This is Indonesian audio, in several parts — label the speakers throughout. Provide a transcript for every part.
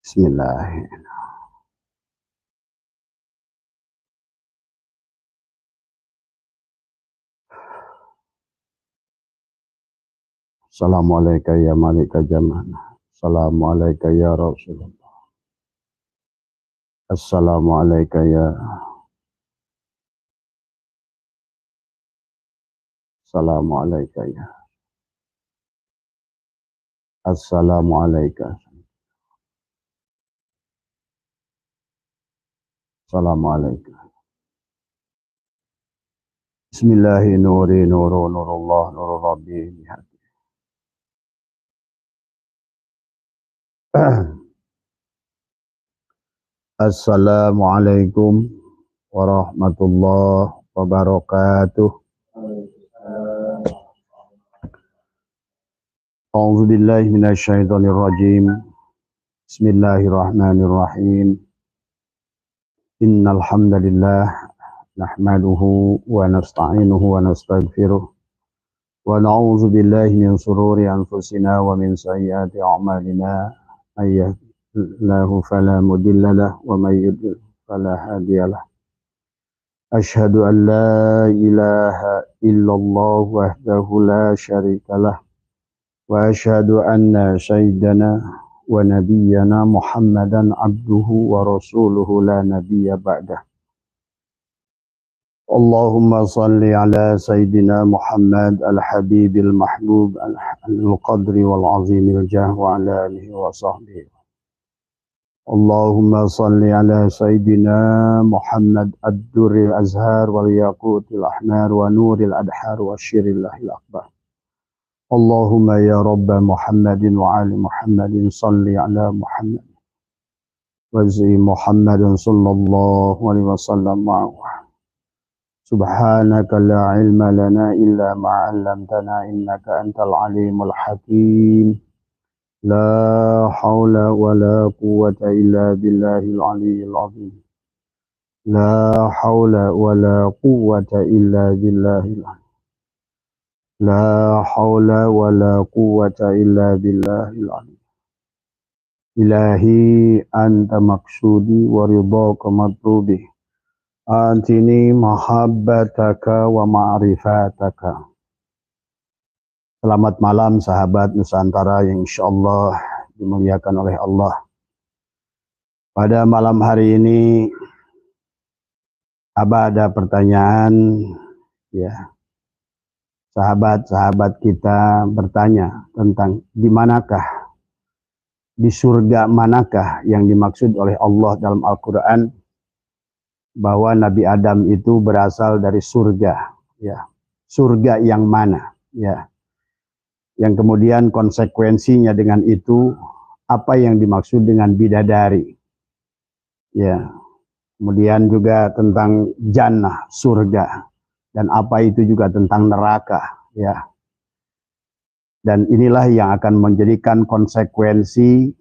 Speaker 1: Bismillahirrahmanirrahim. Assalamualaikum ya Malika Jaman. Assalamualaikum ya Rasulullah. Assalamualaikum ya Assalamualaikum ya Assalamualaikum. Assalamualaikum. Bismillahi nuri nuru nurullah nuru rabbi. Assalamualaikum warahmatullahi wabarakatuh. A'udzu billahi minasyaitonir rajim. Bismillahirrahmanirrahim. Innal hamdalillah nahmaduhu wa nasta'inuhu wa nastaghfiruh wa na'udzu billahi min shururi anfusina wa min sayyiati a'malina may yahdihillahu fala mudilla lahu wa may yudlil fala hadiyalah. Asyhadu an la ilaha illallah wahdahu la syarikalah wa asyhadu anna sayyidana wa nabiyyana Muhammadan abduhu wa rasuluhu la nabiyya ba'dah. Allahumma salli ala sayyidina Muhammad al-habibil mahbub al-qadri wal azimil jah wa ala alihi wa sahbihi. Allahumma salli ala sayyidina Muhammad ad-durril azhar wal yaqutil ahmar wa nuril adhar wa syiril lahil akbar. Allahumma ya Rabba Muhammadin wa ali Muhammadin salli ala Muhammad wa zi Muhammadin sallallahu alaihi wasallam ma'ahu. Subhanaka la ilma lana illa ma'allamtana innaka antal alimul hakim. La hawla wa la quwwata illa billahil aliyyil azim. La hawla wa la quwwata illa billahil azim. La hawla wa la quwwata illa billahil azim. Ilahi anta maksudi wa ridhaka matlubi. Antini mahabbataka wa ma'rifataka. Selamat malam sahabat Nusantara yang insyaallah dimuliakan oleh Allah. Pada malam hari ini ada pertanyaan ya. Sahabat-sahabat kita bertanya tentang di manakah, di surga manakah yang dimaksud oleh Allah dalam Al-Quran, bahwa Nabi Adam itu berasal dari surga, ya. Surga yang mana, ya. Yang kemudian konsekuensinya dengan itu, apa yang dimaksud dengan bidadari, ya. Kemudian juga tentang jannah, surga. Dan apa itu juga tentang neraka, ya. Dan inilah yang akan menjadikan konsekuensi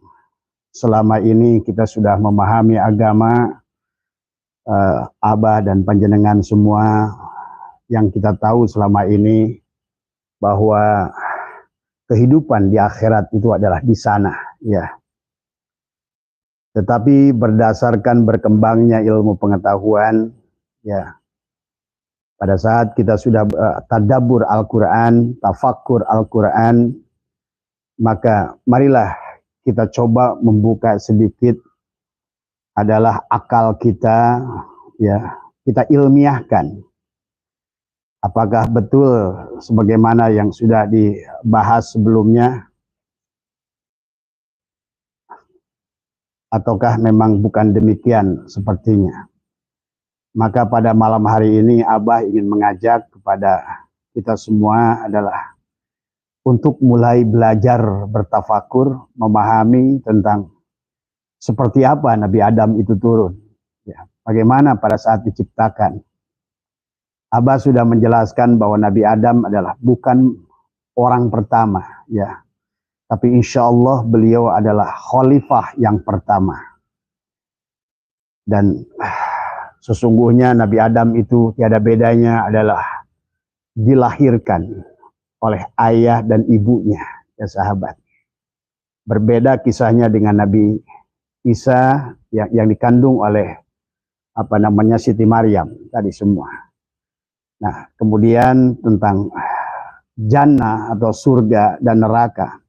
Speaker 1: selama ini kita sudah memahami agama, Abah dan panjenengan semua yang kita tahu selama ini bahwa kehidupan di akhirat itu adalah di sana, ya. Tetapi berdasarkan berkembangnya ilmu pengetahuan, ya. Pada saat kita sudah tadabbur Al-Quran, tafakkur Al-Quran, maka marilah kita coba membuka sedikit adalah akal kita, ya, kita ilmiahkan. Apakah betul sebagaimana yang sudah dibahas sebelumnya, ataukah memang bukan demikian sepertinya. Maka pada malam hari ini Abah ingin mengajak kepada kita semua adalah untuk mulai belajar bertafakur, memahami tentang seperti apa Nabi Adam itu turun, ya. Bagaimana pada saat diciptakan. Abah sudah menjelaskan bahwa Nabi Adam adalah bukan orang pertama, ya. Tapi insya Allah beliau adalah khalifah yang pertama. Dan sesungguhnya Nabi Adam itu tiada bedanya adalah dilahirkan oleh ayah dan ibunya, ya sahabat. Berbeda kisahnya dengan Nabi Isa yang dikandung oleh Siti Maryam tadi semua. Nah, kemudian tentang jannah atau surga dan neraka,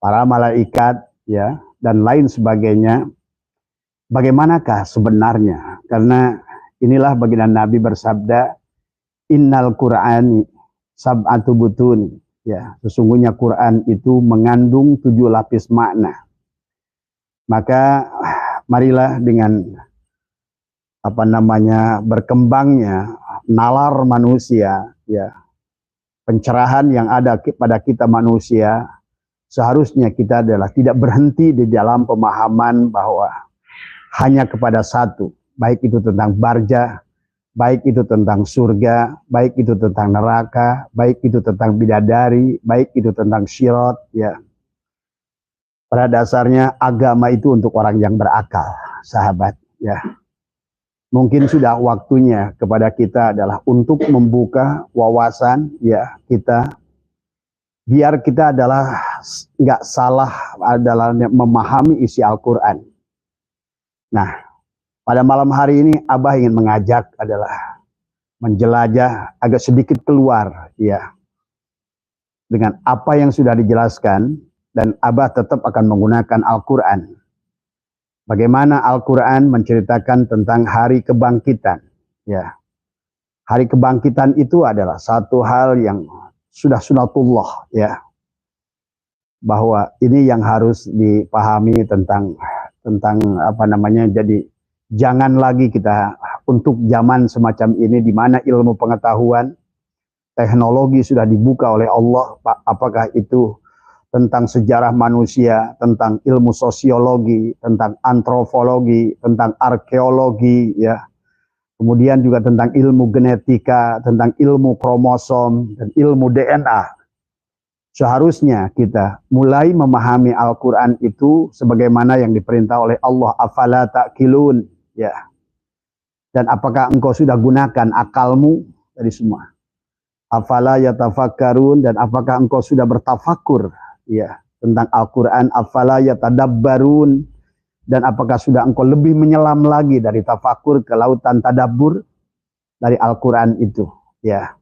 Speaker 1: para malaikat ya dan lain sebagainya. Bagaimanakah sebenarnya? Karena inilah baginda Nabi bersabda, innal Qur'ani sab'atu butun. Ya, sesungguhnya Quran itu mengandung 7 lapis makna. Maka marilah dengan berkembangnya nalar manusia, ya, pencerahan yang ada pada kita manusia, seharusnya kita adalah tidak berhenti di dalam pemahaman bahwa hanya kepada satu, baik itu tentang barja, baik itu tentang surga, baik itu tentang neraka, baik itu tentang bidadari, baik itu tentang syirat, ya. Pada dasarnya agama itu untuk orang yang berakal, sahabat, ya. Mungkin sudah waktunya kepada kita adalah untuk membuka wawasan, ya, kita, biar kita adalah nggak salah adalah memahami isi Al-Quran. Nah, pada malam hari ini Abah ingin mengajak adalah menjelajah agak sedikit keluar, ya, dengan apa yang sudah dijelaskan, dan Abah tetap akan menggunakan Al-Quran. Bagaimana Al-Quran menceritakan tentang hari kebangkitan, ya. Hari kebangkitan itu adalah satu hal yang sudah sunatullah, ya, bahwa ini yang harus dipahami tentang jadi jangan lagi kita untuk zaman semacam ini di mana ilmu pengetahuan teknologi sudah dibuka oleh Allah, apakah itu tentang sejarah manusia, tentang ilmu sosiologi, tentang antropologi, tentang arkeologi, ya, kemudian juga tentang ilmu genetika, tentang ilmu kromosom dan ilmu DNA. Seharusnya kita mulai memahami Al-Quran itu sebagaimana yang diperintah oleh Allah, afala ta'qilun, ya. Dan apakah engkau sudah gunakan akalmu dari semua? Afala yatafakkarun, dan apakah engkau sudah bertafakur, ya, tentang Al-Quran? Afala yatadabbarun, dan apakah sudah engkau lebih menyelam lagi dari tafakur ke lautan tadabbur dari Al-Quran itu, ya.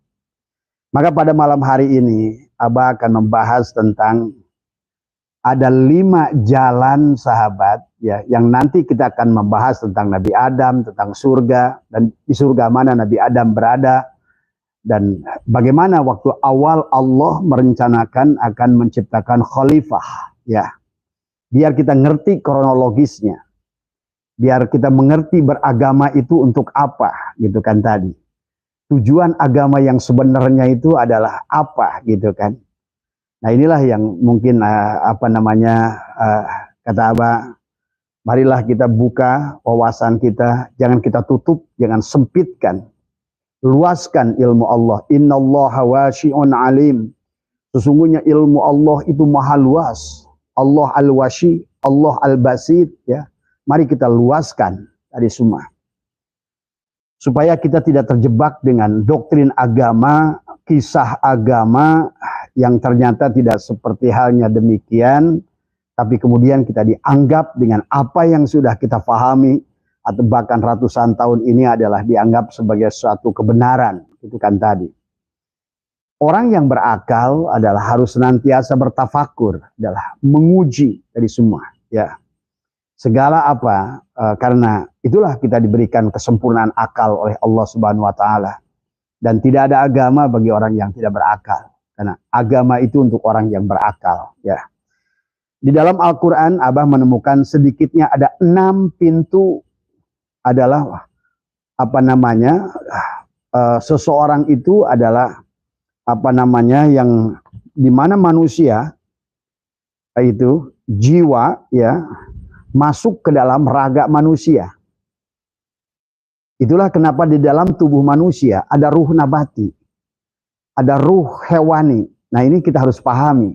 Speaker 1: Maka pada malam hari ini Abah akan membahas tentang ada 5 jalan, sahabat, ya, yang nanti kita akan membahas tentang Nabi Adam, tentang surga, dan di surga mana Nabi Adam berada, dan bagaimana waktu awal Allah merencanakan akan menciptakan khalifah, ya. Biar kita ngerti kronologisnya, biar kita mengerti beragama itu untuk apa, gitu kan tadi. Tujuan agama yang sebenarnya itu adalah apa, gitu kan. Nah, inilah yang mungkin kata Abah, marilah kita buka wawasan kita, jangan kita tutup, jangan sempitkan, luaskan ilmu Allah. Innallaha wasi'un alim. Sesungguhnya ilmu Allah itu maha luas. Allah al-wasi, Allah al-basit, ya. Mari kita luaskan tadi semua, supaya kita tidak terjebak dengan doktrin agama, kisah agama yang ternyata tidak seperti halnya demikian, tapi kemudian kita dianggap dengan apa yang sudah kita pahami, atau bahkan ratusan tahun ini adalah dianggap sebagai suatu kebenaran, itu kan tadi. Orang yang berakal adalah harus senantiasa bertafakur, adalah menguji dari semua, ya. Segala apa, karena itulah kita diberikan kesempurnaan akal oleh Allah Subhanahu wa taala. Dan tidak ada agama bagi orang yang tidak berakal. Karena agama itu untuk orang yang berakal, ya. Di dalam Al-Qur'an Abah menemukan sedikitnya ada 6 pintu adalah seseorang itu adalah yang dimana manusia itu jiwa, ya, masuk ke dalam raga manusia. Itulah kenapa di dalam tubuh manusia ada ruh nabati, ada ruh hewani. Nah, ini kita harus pahami.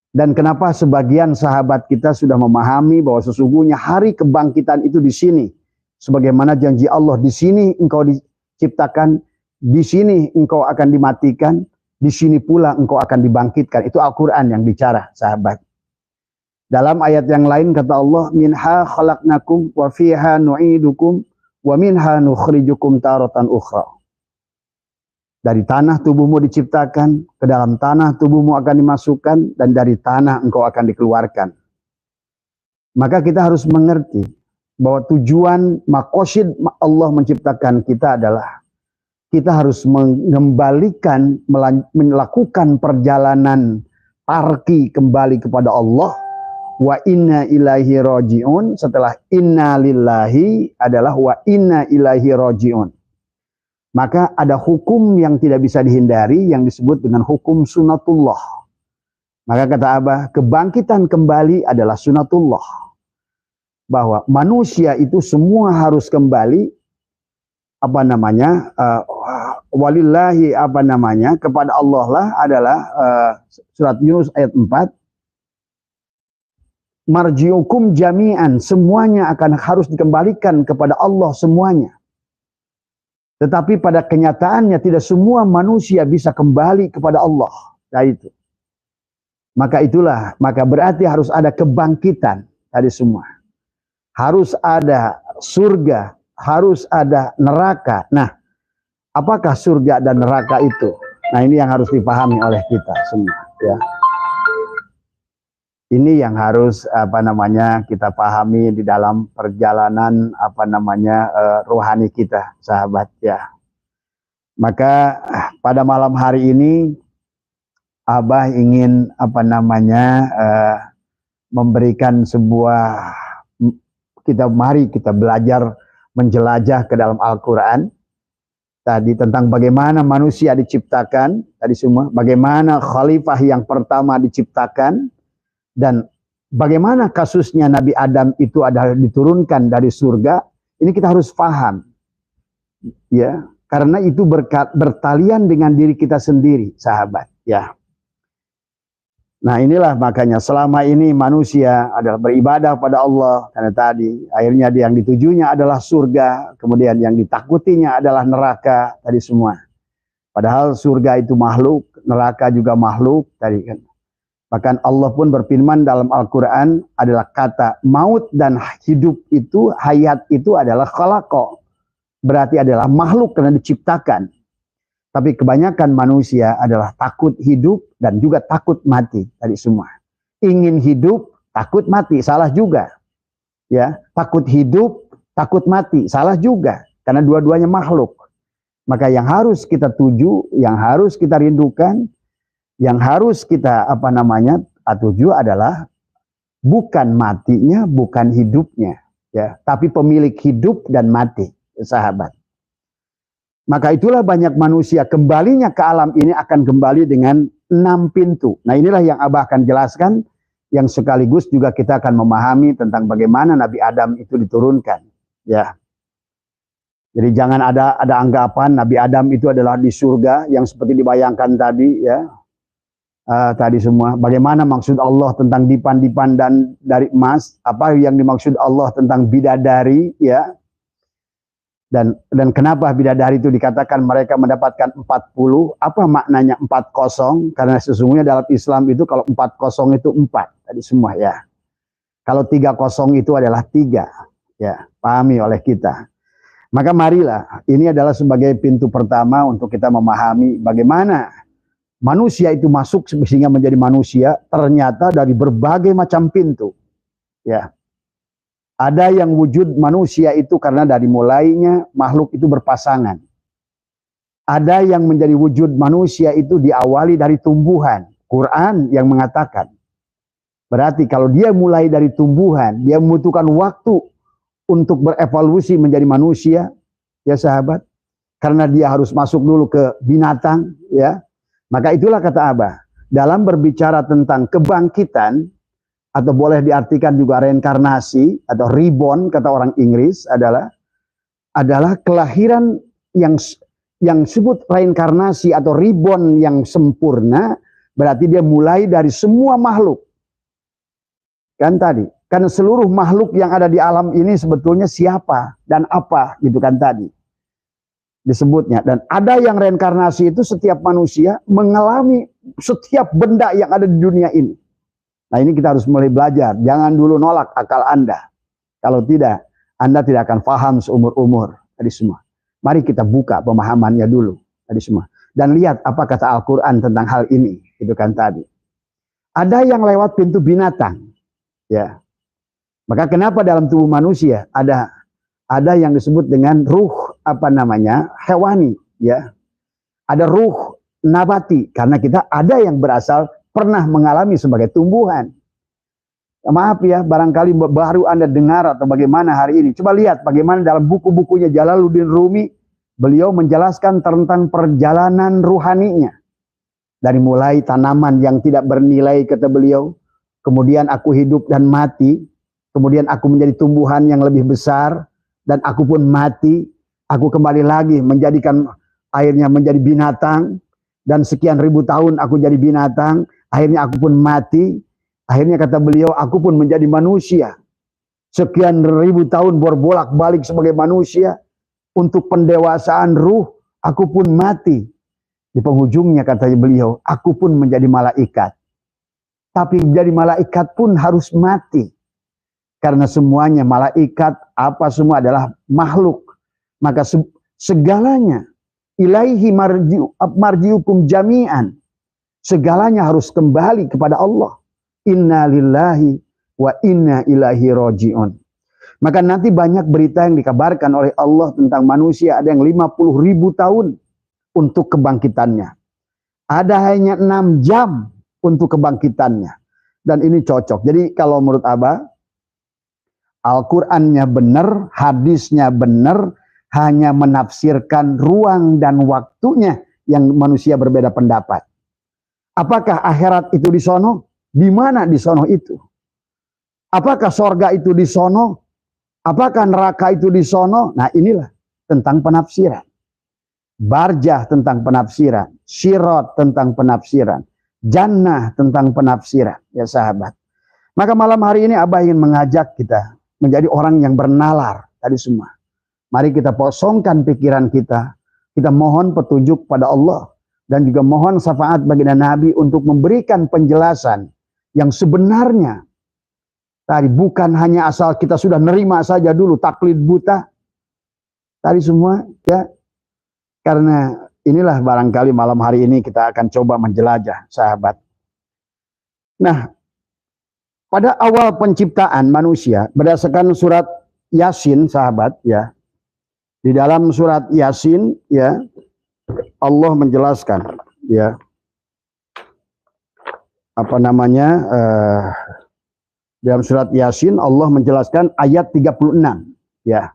Speaker 1: Dan kenapa sebagian sahabat kita sudah memahami bahwa sesungguhnya hari kebangkitan itu di sini. Sebagaimana janji Allah, di sini engkau diciptakan, di sini engkau akan dimatikan, di sini pula engkau akan dibangkitkan. Itu Al-Quran yang bicara, sahabat. Dalam ayat yang lain kata Allah, minha khalaqnakum wa fiha nu'idukum wa minha nukhrijukum taratan ukhra. Dari tanah tubuhmu diciptakan, ke dalam tanah tubuhmu akan dimasukkan, dan dari tanah engkau akan dikeluarkan. Maka kita harus mengerti bahwa tujuan maqasid Allah menciptakan kita adalah kita harus mengembalikan, melakukan perjalanan tarki kembali kepada Allah. Wa inna ilaihi raji'un, setelah inna lillahi adalah wa inna ilaihi raji'un. Maka ada hukum yang tidak bisa dihindari yang disebut dengan hukum sunatullah. Maka kata Abah, kebangkitan kembali adalah sunatullah. Bahwa manusia itu semua harus kembali walillahi kepada Allah lah adalah surat Yunus ayat 4. Marji'ukum jami'an, semuanya akan harus dikembalikan kepada Allah semuanya. Tetapi pada kenyataannya tidak semua manusia bisa kembali kepada Allah. Nah itu. Maka berarti harus ada kebangkitan dari semua. Harus ada surga, harus ada neraka. Nah, apakah surga dan neraka itu? Nah, ini yang harus dipahami oleh kita semua, ya. Ini yang harus kita pahami di dalam perjalanan rohani kita, sahabat, ya. Maka pada malam hari ini Abah ingin memberikan sebuah mari kita belajar menjelajah ke dalam Al-Qur'an tadi tentang bagaimana manusia diciptakan, tadi semua, bagaimana khalifah yang pertama diciptakan. Dan bagaimana kasusnya Nabi Adam itu adalah diturunkan dari surga, ini kita harus paham. Ya, karena itu bertalian dengan diri kita sendiri, sahabat, ya. Nah, inilah makanya selama ini manusia adalah beribadah pada Allah, karena tadi akhirnya yang ditujunya adalah surga, kemudian yang ditakutinya adalah neraka, tadi semua. Padahal surga itu makhluk, neraka juga makhluk, tadi kan. Bahkan Allah pun berfirman dalam Al-Quran adalah kata maut dan hidup itu, hayat itu adalah khalaqa. Berarti adalah makhluk karena diciptakan. Tapi kebanyakan manusia adalah takut hidup dan juga takut mati. Tadi semua. Ingin hidup, takut mati. Salah juga. Ya, takut hidup, takut mati. Salah juga. Karena dua-duanya makhluk. Maka yang harus kita tuju, yang harus kita rindukan, yang harus kita tuju adalah bukan matinya, bukan hidupnya, ya, tapi pemilik hidup dan mati, sahabat. Maka itulah banyak manusia kembalinya ke alam ini akan kembali dengan 6 pintu. Nah, inilah yang Abah akan jelaskan, yang sekaligus juga kita akan memahami tentang bagaimana Nabi Adam itu diturunkan, ya. Jadi jangan ada anggapan Nabi Adam itu adalah di surga yang seperti dibayangkan tadi, ya. Tadi semua, bagaimana maksud Allah tentang dipan-dipan dan dari emas, apa yang dimaksud Allah tentang bidadari, ya. Dan kenapa bidadari itu dikatakan mereka mendapatkan 40, apa maknanya 40? Karena sesungguhnya dalam Islam itu kalau 40 itu 4, tadi semua, ya. Kalau 30 itu adalah 3, ya, pahami oleh kita. Maka marilah, ini adalah sebagai pintu pertama untuk kita memahami bagaimana manusia itu masuk sehingga menjadi manusia, ternyata dari berbagai macam pintu. Ya. Ada yang wujud manusia itu karena dari mulainya makhluk itu berpasangan. Ada yang menjadi wujud manusia itu diawali dari tumbuhan. Quran yang mengatakan. Berarti kalau dia mulai dari tumbuhan, dia membutuhkan waktu untuk berevolusi menjadi manusia, ya sahabat. Karena dia harus masuk dulu ke binatang, ya. Maka itulah kata Abah, dalam berbicara tentang kebangkitan, atau boleh diartikan juga reinkarnasi, atau reborn, kata orang Inggris, adalah kelahiran yang disebut reinkarnasi atau reborn yang sempurna, berarti dia mulai dari semua makhluk. Kan tadi, karena seluruh makhluk yang ada di alam ini sebetulnya siapa dan apa, gitu kan tadi. Disebutnya, dan ada yang reinkarnasi itu setiap manusia mengalami setiap benda yang ada di dunia ini. Nah ini kita harus mulai belajar. Jangan dulu nolak akal Anda. Kalau tidak, Anda tidak akan paham seumur-umur tadi semua. Mari kita buka pemahamannya dulu tadi semua. Dan lihat apa kata Al-Quran tentang hal ini. Itu kan tadi. Ada yang lewat pintu binatang. Ya. Maka kenapa dalam tubuh manusia ada yang disebut dengan ruh hewani. Ya. Ada ruh nabati. Karena kita ada yang berasal pernah mengalami sebagai tumbuhan. Maaf ya, barangkali baru Anda dengar atau bagaimana hari ini. Coba lihat bagaimana dalam buku-bukunya Jalaluddin Rumi, beliau menjelaskan tentang perjalanan ruhaninya. Dari mulai tanaman yang tidak bernilai, kata beliau, kemudian aku hidup dan mati, kemudian aku menjadi tumbuhan yang lebih besar, dan aku pun mati, aku kembali lagi akhirnya menjadi binatang, dan sekian ribu tahun aku jadi binatang, akhirnya aku pun mati. Akhirnya kata beliau, aku pun menjadi manusia. Sekian ribu tahun berbolak-balik sebagai manusia. Untuk pendewasaan ruh, aku pun mati. Di penghujungnya kata beliau, aku pun menjadi malaikat. Tapi menjadi malaikat pun harus mati. Karena semuanya malaikat, apa semua adalah makhluk. Maka segalanya, ilaihi marji'ukum jami'an. Segalanya harus kembali kepada Allah. Inna lillahi wa inna ilaihi roji'un. Maka nanti banyak berita yang dikabarkan oleh Allah tentang manusia. Ada yang 50.000 tahun untuk kebangkitannya. Ada hanya 6 jam untuk kebangkitannya. Dan ini cocok. Jadi kalau menurut Abah, Al-Qur'annya benar, hadisnya benar, hanya menafsirkan ruang dan waktunya yang manusia berbeda pendapat. Apakah akhirat itu di sono? Di mana di sono itu? Apakah sorga itu di sono? Apakah neraka itu di sono? Nah inilah tentang penafsiran. Barjah tentang penafsiran. Sirat tentang penafsiran. Jannah tentang penafsiran. Ya sahabat. Maka malam hari ini Abah ingin mengajak kita menjadi orang yang bernalar tadi semua. Mari kita kosongkan pikiran kita. Kita mohon petunjuk pada Allah. Dan juga mohon syafaat baginda Nabi untuk memberikan penjelasan yang sebenarnya. Tadi bukan hanya asal kita sudah nerima saja dulu taklid buta. Tadi semua ya. Karena inilah barangkali malam hari ini kita akan coba menjelajah sahabat. Nah, pada awal penciptaan manusia berdasarkan surat Yasin sahabat ya. Di dalam surat Yasin ya Allah menjelaskan ya dalam surat Yasin Allah menjelaskan ayat 36 ya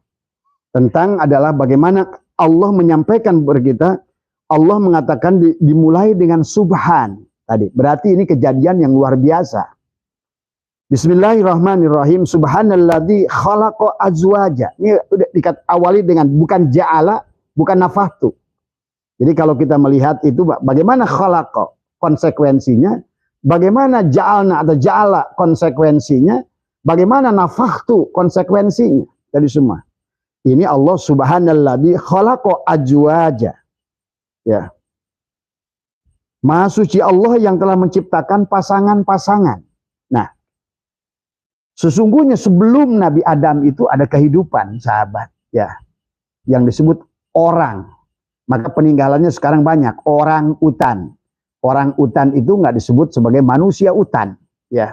Speaker 1: tentang adalah bagaimana Allah menyampaikan kepada kita. Allah mengatakan dimulai dengan subhan tadi, berarti ini kejadian yang luar biasa. Bismillahirrahmanirrahim. Subhanalladzi khalaqa azwaja. Ini udah awali dengan bukan ja'ala, bukan nafahtu. Jadi kalau kita melihat itu bagaimana khalaqa konsekuensinya, bagaimana ja'alna atau ja'ala konsekuensinya, bagaimana nafahtu konsekuensinya. Tadi semua. Ini Allah subhanalladzi khalaqa azwaja. Ya. Maha suci Allah yang telah menciptakan pasangan-pasangan. Nah, sesungguhnya sebelum Nabi Adam itu ada kehidupan, sahabat, ya. Yang disebut orang. Maka peninggalannya sekarang banyak, orang utan. Orang utan itu nggak disebut sebagai manusia utan, ya.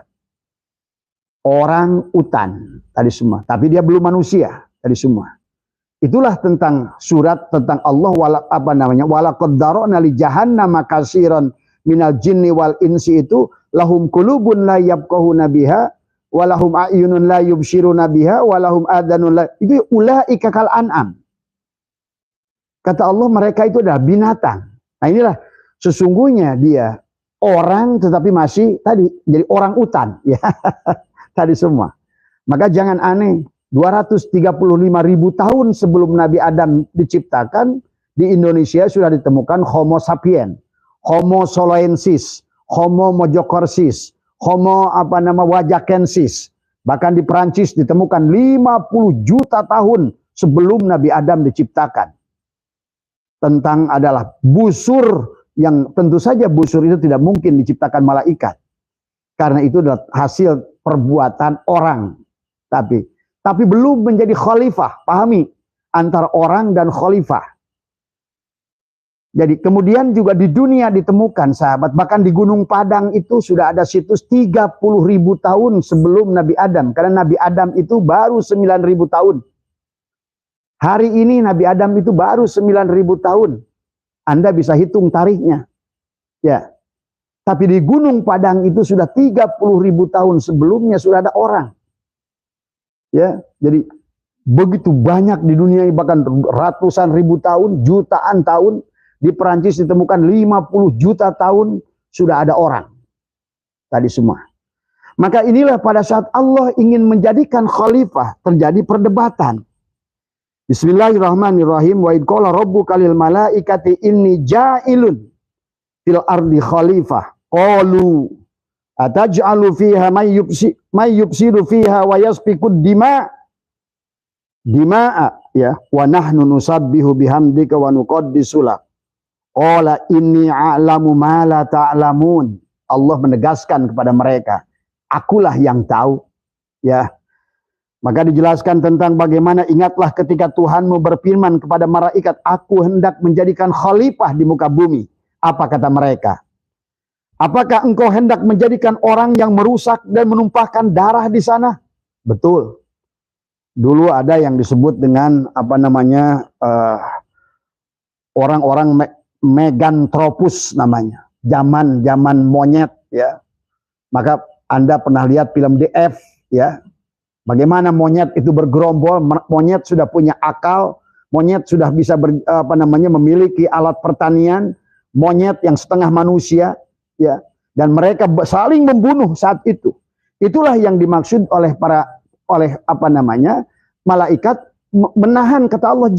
Speaker 1: Orang utan tadi semua, tapi dia belum manusia tadi semua. Itulah tentang surat tentang Allah walaqad dara'na li jahannama katsiran minal jinni wal insi itu lahum qulubun la yafqahuna biha wa lahum a'yunun la yubsiruna biha wa lahum adhanun la itu ulaika kal an'am. Kata Allah mereka itu adalah binatang. Nah inilah sesungguhnya dia orang tetapi masih tadi jadi orang utan ya. Tadi semua. Maka jangan aneh. 235.000 tahun sebelum Nabi Adam diciptakan, di Indonesia sudah ditemukan Homo sapien, Homo soloensis, Homo mojokorsis, Homo wajakensis. Bahkan di Perancis ditemukan 50 juta tahun sebelum Nabi Adam diciptakan. Tentang adalah busur yang tentu saja busur itu tidak mungkin diciptakan malaikat. Karena itu adalah hasil perbuatan orang. Tapi belum menjadi khalifah. Pahami? Antara orang dan khalifah. Jadi kemudian juga di dunia ditemukan sahabat. Bahkan di Gunung Padang itu sudah ada situs 30.000 tahun sebelum Nabi Adam. Karena Nabi Adam itu baru 9.000 tahun. Hari ini Nabi Adam itu baru 9.000 tahun. Anda bisa hitung tarikhnya. Ya. Tapi di Gunung Padang itu sudah 30.000 tahun sebelumnya sudah ada orang. Ya, jadi begitu banyak di dunia, bahkan ratusan ribu tahun, jutaan tahun. Di Perancis ditemukan 50 juta tahun sudah ada orang. Tadi semua. Maka inilah pada saat Allah ingin menjadikan khalifah, terjadi perdebatan. Bismillahirrahmanirrahim. Wa id qala rabbuka lil malaikati inni ja'ilun fil ardi khalifah. Qalu ataj'alu fiha may yufsidu fiha wa yasfikud dima'a ya wa nahnu nusabbihu bihamdika wa nuqaddisu lak. Qala inni a'lamu ma la ta'lamun. Allah menegaskan kepada mereka, akulah yang tahu. Ya. Maka dijelaskan tentang bagaimana ingatlah ketika Tuhanmu berfirman kepada malaikat, aku hendak menjadikan khalifah di muka bumi. Apa kata mereka? Apakah engkau hendak menjadikan orang yang merusak dan menumpahkan darah di sana? Betul. Dulu ada yang disebut dengan apa namanya orang-orang Megantropus namanya. Zaman monyet ya. Maka Anda pernah lihat film DF ya. Bagaimana monyet itu bergerombol, monyet sudah punya akal, monyet sudah bisa memiliki alat pertanian, monyet yang setengah manusia ya, dan mereka saling membunuh saat itu. Itulah yang dimaksud oleh malaikat menahan, kata Allah,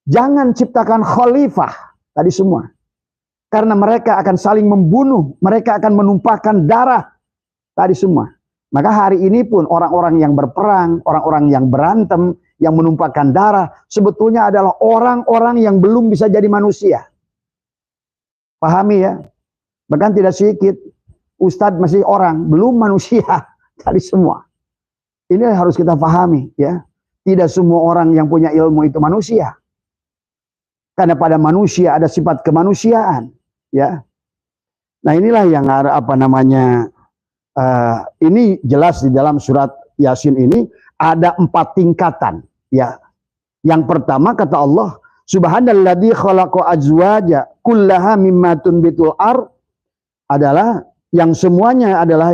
Speaker 1: jangan ciptakan khalifah tadi semua. Karena mereka akan saling membunuh, mereka akan menumpahkan darah tadi semua. Maka hari ini pun orang-orang yang berperang, orang-orang yang berantem, yang menumpahkan darah, sebetulnya adalah orang-orang yang belum bisa jadi manusia. Pahami ya? Bahkan tidak sedikit, ustadz masih orang, belum manusia tadi semua. Ini harus kita pahami ya. Tidak semua orang yang punya ilmu itu manusia. Karena pada manusia ada sifat kemanusiaan ya. Nah inilah yang ini jelas di dalam surat Yasin ini ada 4 tingkatan ya. Yang pertama kata Allah, subhanalladzi khalaqa azwaja kullaha mimma tunbitul ard, adalah yang semuanya adalah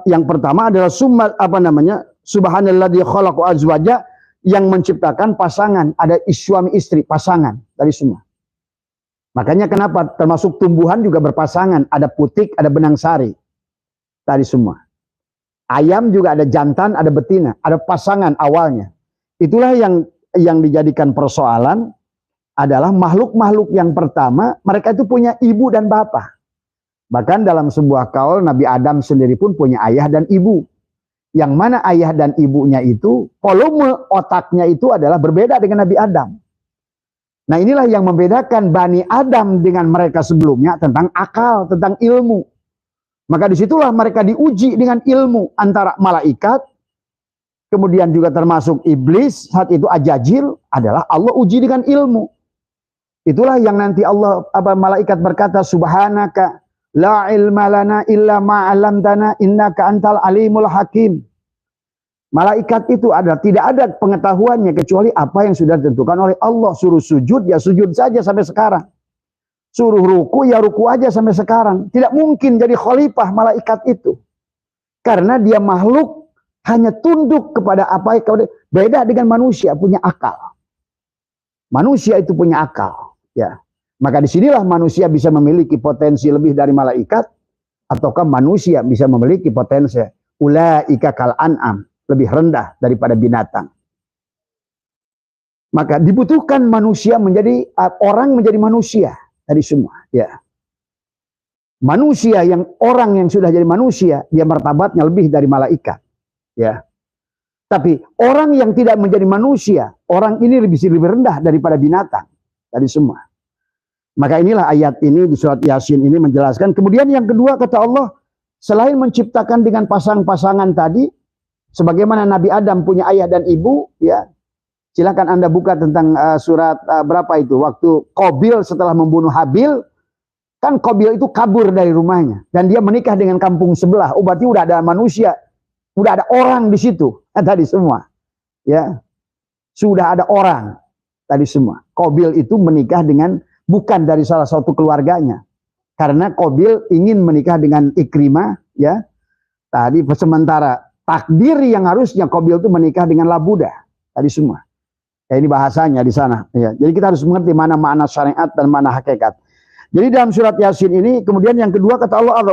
Speaker 1: yang pertama adalah subhanalladzi khalaqa azwaja, yang menciptakan pasangan, ada suami istri, pasangan dari semua. Makanya kenapa termasuk tumbuhan juga berpasangan, ada putik, ada benang sari. Tadi semua. Ayam juga ada jantan, ada betina, ada pasangan awalnya. Itulah yang dijadikan persoalan adalah makhluk-makhluk yang pertama, mereka itu punya ibu dan bapak. Bahkan dalam sebuah kaul Nabi Adam sendiri pun punya ayah dan ibu. Yang mana ayah dan ibunya itu, volume otaknya itu adalah berbeda dengan Nabi Adam. Nah inilah yang membedakan Bani Adam dengan mereka sebelumnya tentang akal, tentang ilmu. Maka disitulah mereka diuji dengan ilmu antara malaikat, kemudian juga termasuk iblis, saat itu Ajajil, adalah Allah uji dengan ilmu. Itulah yang nanti malaikat berkata, subhanaka la ilma lana illa ma'alamtana innaka antal alimul hakim. Malaikat itu tidak ada pengetahuannya kecuali apa yang sudah ditentukan oleh Allah. Suruh sujud, ya sujud saja sampai sekarang. Suruh ruku, ya ruku aja sampai sekarang. Tidak mungkin jadi khalifah malaikat itu. Karena dia makhluk hanya tunduk kepada apa yang beda dengan manusia, punya akal. Manusia itu punya akal, ya. Maka disinilah manusia bisa memiliki potensi lebih dari malaikat, ataukah manusia bisa memiliki potensi ulaika kal an'am, lebih rendah daripada binatang. Maka dibutuhkan manusia menjadi orang menjadi manusia dari semua, ya. Manusia orang yang sudah jadi manusia, dia martabatnya lebih dari malaikat, ya. Tapi orang yang tidak menjadi manusia, orang ini lebih rendah daripada binatang dari semua. Maka inilah ayat ini di surat Yasin ini menjelaskan. Kemudian yang kedua kata Allah, selain menciptakan dengan pasang-pasangan tadi, sebagaimana Nabi Adam punya ayah dan ibu, ya. Silakan Anda buka tentang surat berapa itu, waktu Qabil setelah membunuh Habil, kan Qabil itu kabur dari rumahnya dan dia menikah dengan kampung sebelah. Oh, berarti udah ada manusia, udah ada orang di situ tadi semua. Ya. Sudah ada orang tadi semua. Qabil itu menikah dengan bukan dari salah satu keluarganya. Karena Qabil ingin menikah dengan Ikrimah, ya. Tadi sementara takdir yang harusnya Qabil itu menikah dengan Labudah tadi semua. Ya, ini bahasanya di sana. Ya. Jadi kita harus mengerti mana makna syariat dan mana hakikat. Jadi dalam surat Yasin ini, kemudian yang kedua kata Allah,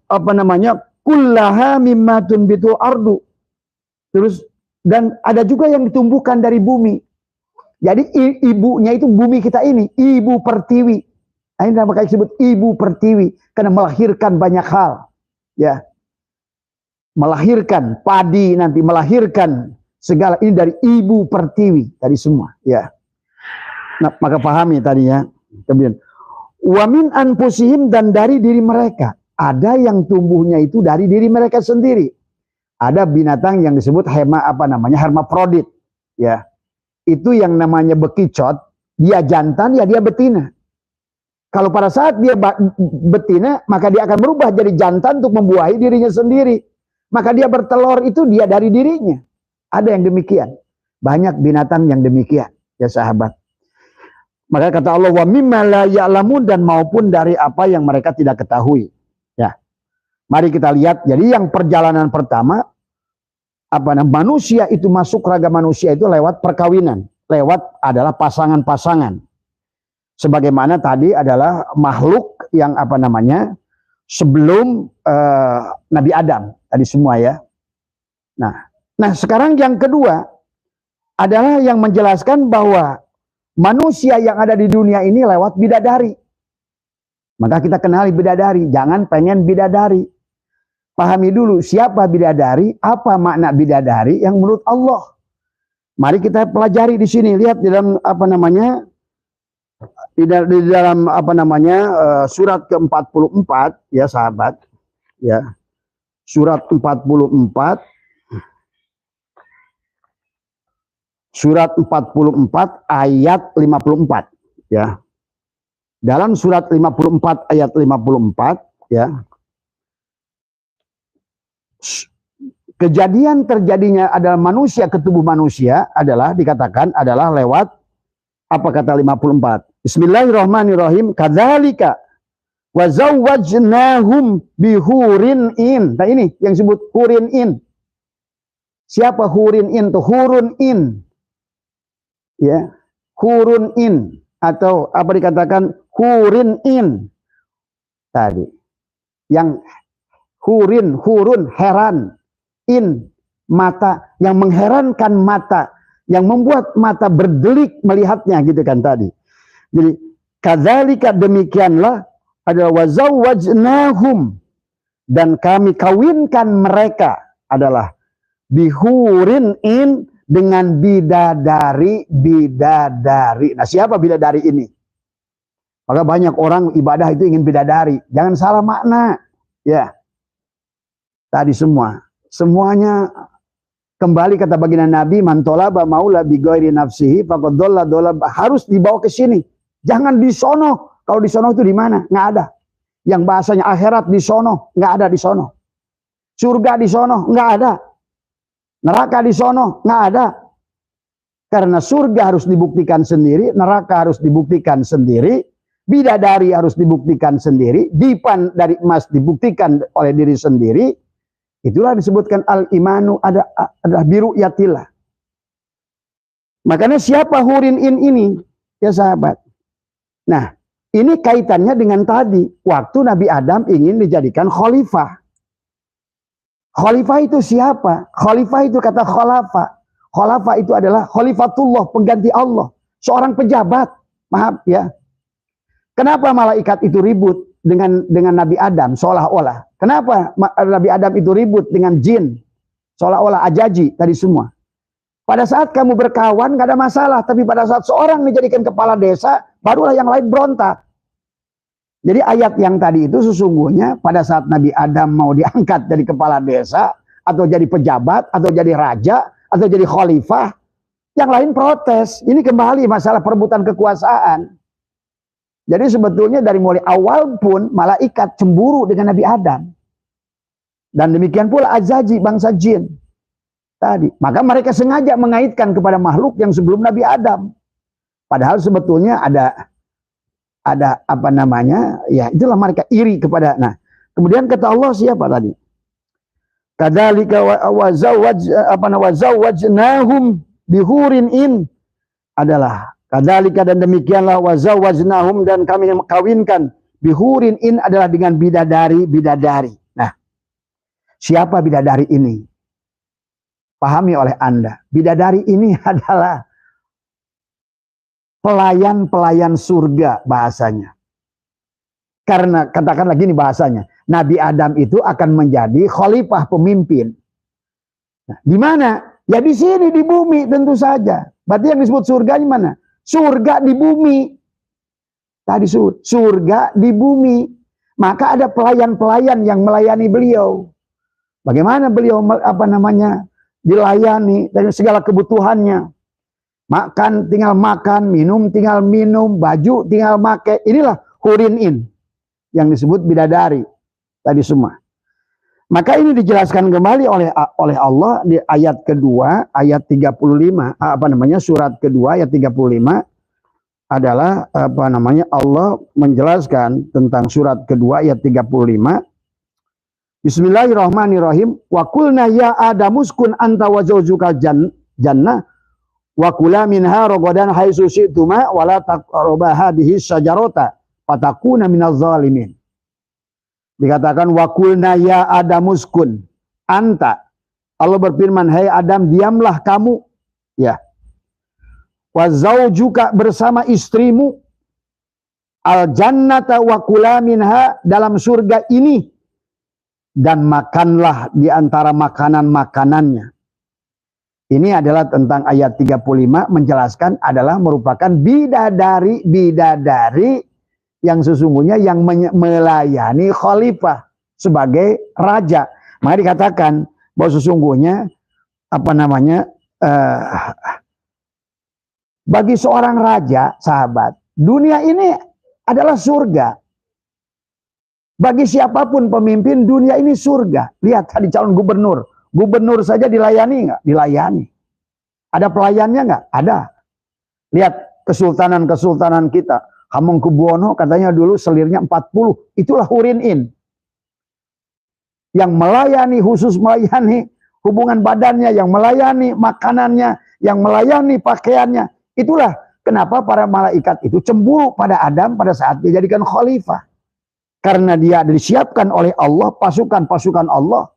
Speaker 1: apa namanya, kullaha mimma tunbitul ardu. Terus, dan ada juga yang ditumbuhkan dari bumi. Jadi ibunya itu bumi kita ini, ibu pertiwi. Nah, ini makanya disebut ibu pertiwi, karena melahirkan banyak hal. Ya, melahirkan padi nanti, melahirkan segala ini dari ibu pertiwi tadi semua, ya. Nah, maka pahami tadi ya. Kemudian wamin anfusihim, dan dari diri mereka. Ada yang tumbuhnya itu dari diri mereka sendiri. Ada binatang yang disebut hermafrodit, ya. Itu yang namanya bekicot, dia jantan ya dia betina. Kalau pada saat dia betina, maka dia akan berubah jadi jantan untuk membuahi dirinya sendiri. Maka dia bertelur itu dia dari dirinya. Ada yang demikian. Banyak binatang yang demikian, ya sahabat. Maka kata Allah, wa mimma la ya'lamun, dan maupun dari apa yang mereka tidak ketahui. Ya. Mari kita lihat. Jadi yang perjalanan pertama, manusia itu masuk raga manusia itu lewat perkawinan, lewat adalah pasangan-pasangan. Sebagaimana tadi adalah makhluk yang sebelum Nabi Adam tadi semua, ya. Nah, sekarang yang kedua adalah yang menjelaskan bahwa manusia yang ada di dunia ini lewat bidadari. Maka kita kenali bidadari, jangan pengen bidadari. Pahami dulu siapa bidadari, apa makna bidadari yang menurut Allah. Mari kita pelajari di sini, lihat di dalam surat ke-44 ya sahabat, ya. Surat 44 ayat 54, ya. Dalam surat 54 ayat 54, ya. Kejadian terjadinya adalah manusia ke tubuh manusia adalah dikatakan adalah lewat apa kata 54. Bismillahirrahmanirrahim. Kadzalika wa zawwajnahum bihurin in. Nah, ini yang disebut hurin in. Siapa hurin in? Tuh hurun in. Ya, hurun in atau apa dikatakan hurin in tadi. Yang hurun heran, in mata, yang mengherankan mata, yang membuat mata berdelik melihatnya, gitu kan tadi. Jadi kadzalika, demikianlah, adalah wazawwajnahum, dan kami kawinkan mereka adalah bihurin in, dengan bidadari. Nah, siapa bidadari ini? Maka banyak orang ibadah itu ingin bidadari. Jangan salah makna, ya. Tadi semuanya kembali kata baginda Nabi, man tolaba maula bi ghairi nafsihi faqad dhalla, harus dibawa ke sini. Jangan di sono. Kalau di sono itu di mana? Nggak ada. Yang bahasanya akhirat di sono, nggak ada di sono. Surga di sono, nggak ada. Neraka di sono, nggak ada. Karena surga harus dibuktikan sendiri, neraka harus dibuktikan sendiri, bidadari harus dibuktikan sendiri, dipan dari emas dibuktikan oleh diri sendiri. Itulah disebutkan al-imanu adalah biru yatillah. Makanya siapa hurin in ini? Ya sahabat. Nah, ini kaitannya dengan tadi. Waktu Nabi Adam ingin dijadikan khalifah. Khalifah itu siapa? Khalifah itu kata khalafa. Khalafa itu adalah khalifatullah, pengganti Allah. Seorang pejabat. Maaf ya. Kenapa malaikat itu ribut dengan Nabi Adam seolah-olah? Kenapa Nabi Adam itu ribut dengan jin? Seolah-olah ajaji tadi semua. Pada saat kamu berkawan gak ada masalah, tapi pada saat seorang dijadikan kepala desa, barulah yang lain berontak. Jadi ayat yang tadi itu sesungguhnya pada saat Nabi Adam mau diangkat jadi kepala desa, atau jadi pejabat, atau jadi raja, atau jadi khalifah, yang lain protes. Ini kembali masalah perebutan kekuasaan. Jadi sebetulnya dari mulai awal pun malaikat cemburu dengan Nabi Adam. Dan demikian pula azaji, bangsa jin tadi. Maka mereka sengaja mengaitkan kepada makhluk yang sebelum Nabi Adam. Padahal sebetulnya ada apa namanya, ya itulah mereka iri kepada. Nah, kemudian kata Allah siapa tadi? Kadzalika wa zawwajnahum bihurin in, adalah kadzalika, dan demikianlah, wa zawwajnahum, dan kami kawinkan, bihurin in, adalah dengan bidadari. Nah, siapa bidadari ini? Pahami oleh Anda, bidadari ini adalah pelayan-pelayan surga bahasanya. Karena katakanlah gini bahasanya, Nabi Adam itu akan menjadi khalifah pemimpin. Nah, di mana? Ya di sini, di bumi tentu saja. Berarti yang disebut surga di mana? Surga di bumi. Tadi surga di bumi. Maka ada pelayan-pelayan yang melayani beliau. Bagaimana beliau dilayani dari segala kebutuhannya. Makan tinggal makan, minum tinggal minum, baju tinggal pakai. Inilah hurin in yang disebut bidadari tadi semua. Maka ini dijelaskan kembali oleh Allah di ayat kedua, ayat 35, surat kedua ayat 35 adalah Allah menjelaskan tentang surat kedua ayat 35. Bismillahirrahmanirrahim. Wa qulna ya adamuskun anta wa zawjukal jannah wa kula minha ragadan haitsu syi'tuma wa la taqrabu hadhihi syajarata fatakuna minaz zalimin. Dikatakan wa qulna ya adamuskun anta. Allah berfirman, hai Adam, diamlah kamu, ya. Wa zawjuka, bersama istrimu, al jannata wa kula minha, dalam surga ini, dan makanlah di antara makanan-makanannya. Ini adalah tentang ayat 35 menjelaskan adalah merupakan bidadari yang sesungguhnya yang melayani khalifah sebagai raja. Maka dikatakan bahwa sesungguhnya bagi seorang raja, sahabat, dunia ini adalah surga. Bagi siapapun pemimpin, dunia ini surga. Lihat tadi calon gubernur. Gubernur saja dilayani nggak? Dilayani. Ada pelayannya nggak? Ada. Lihat kesultanan-kesultanan kita. Hamengkubuwono katanya dulu selirnya 40. Itulah hurin in. Yang melayani, khusus melayani hubungan badannya, yang melayani makanannya, yang melayani pakaiannya. Itulah kenapa para malaikat itu cemburu pada Adam pada saat dijadikan khalifah. Karena dia disiapkan oleh Allah, pasukan-pasukan Allah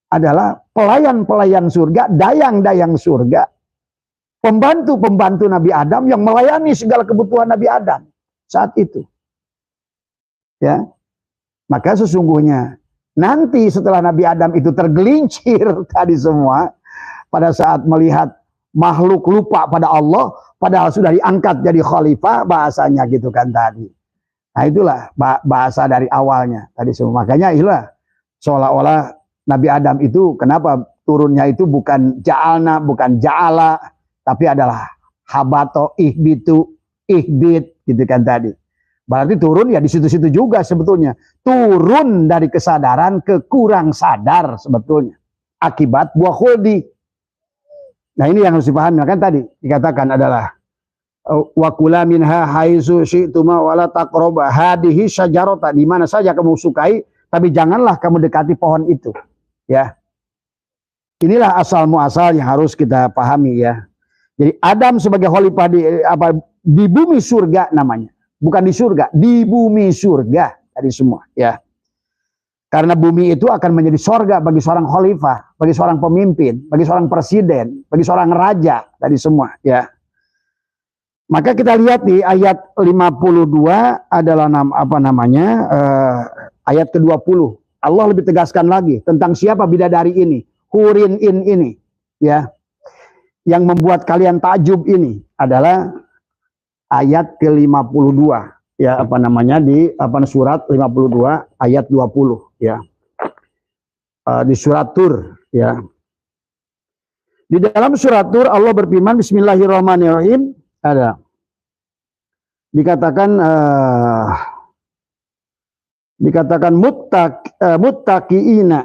Speaker 1: adalah pelayan-pelayan surga, dayang-dayang surga, pembantu-pembantu Nabi Adam yang melayani segala kebutuhan Nabi Adam saat itu. Ya. Maka sesungguhnya nanti setelah Nabi Adam itu tergelincir tadi semua, pada saat melihat makhluk lupa pada Allah, padahal sudah diangkat jadi khalifah, bahasanya gitu kan tadi. Nah itulah bahasa dari awalnya tadi semua. Makanya itulah seolah-olah Nabi Adam itu kenapa turunnya itu bukan ja'alna, bukan ja'ala, tapi adalah habato ihbitu ihbit gitu kan tadi. Berarti turun ya di situ-situ juga sebetulnya. Turun dari kesadaran ke kurang sadar sebetulnya. Akibat buah khuldi. Nah ini yang harus dipahami. Kan tadi dikatakan adalah wa kula minha haitsu syi'tuma wa la taqrabu hadhihi syajarata, di mana saja kamu sukai, tapi janganlah kamu dekati pohon itu. Ya, inilah asal muasal yang harus kita pahami ya. Jadi Adam sebagai khalifah di bumi surga namanya, bukan di surga, di bumi surga tadi semua ya. Karena bumi itu akan menjadi surga bagi seorang khalifah, bagi seorang pemimpin, bagi seorang presiden, bagi seorang raja tadi semua ya. Maka kita lihat di ayat 52 adalah ayat ke-20. Allah lebih tegaskan lagi tentang siapa bidadari ini, hurin in ini, ya. Yang membuat kalian takjub ini adalah ayat ke-52. ya di surat 52 ayat 20 ya. Di surat Tur ya. Di dalam surat Tur Allah berfirman bismillahirrahmanirrahim ada dikatakan muttaqiina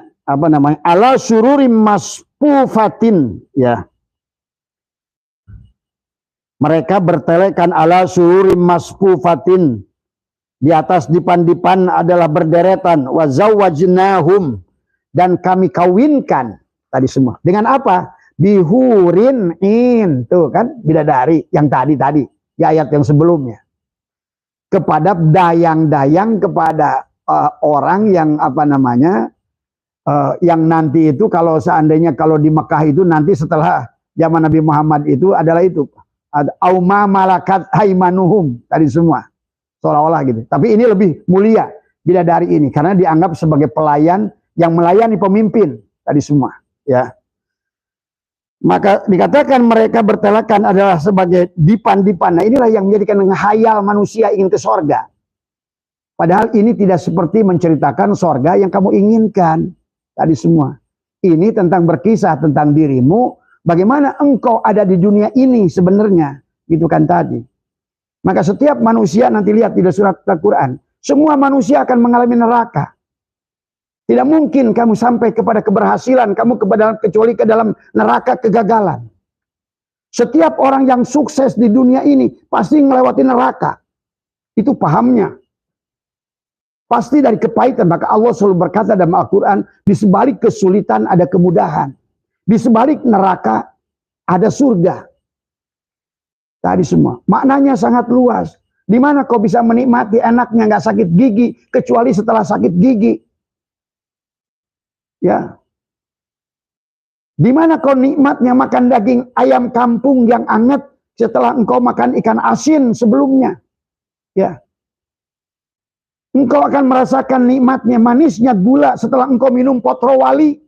Speaker 1: ala sururim maspufatin ya. Mereka bertelekan ala sururim maspufatin, di atas dipan-dipan adalah berderetan, wa zawwajnahum, dan kami kawinkan tadi semua dengan apa? Bihurin in, tuh kan bidadari yang tadi di ayat yang sebelumnya, kepada dayang-dayang, kepada orang yang yang nanti itu kalau seandainya kalau di Mekah itu nanti setelah zaman Nabi Muhammad itu adalah itu ada auma malakat haimanuhum tadi semua seolah-olah gitu. Tapi ini lebih mulia bidadari ini karena dianggap sebagai pelayan yang melayani pemimpin tadi semua ya. Maka dikatakan mereka bertelekan adalah sebagai dipan-dipan. Nah inilah yang menjadikan menghayal manusia ingin ke sorga. Padahal ini tidak seperti menceritakan sorga yang kamu inginkan tadi semua. Ini tentang berkisah tentang dirimu, bagaimana engkau ada di dunia ini sebenarnya, gitu kan tadi. Maka setiap manusia nanti lihat di surat Al-Quran, semua manusia akan mengalami neraka. Tidak mungkin kamu sampai kepada keberhasilan, kamu kecuali ke dalam neraka kegagalan. Setiap orang yang sukses di dunia ini pasti melewati neraka. Itu pahamnya. Pasti dari kepahitan. Maka Allah selalu berkata dalam Al-Quran, di sebalik kesulitan ada kemudahan. Di sebalik neraka ada surga. Tadi semua. Maknanya sangat luas. Di mana kau bisa menikmati enaknya nggak sakit gigi, kecuali setelah sakit gigi. Ya, di mana kau nikmatnya makan daging ayam kampung yang anget setelah engkau makan ikan asin sebelumnya? Ya, engkau akan merasakan nikmatnya manisnya gula setelah engkau minum potrowali.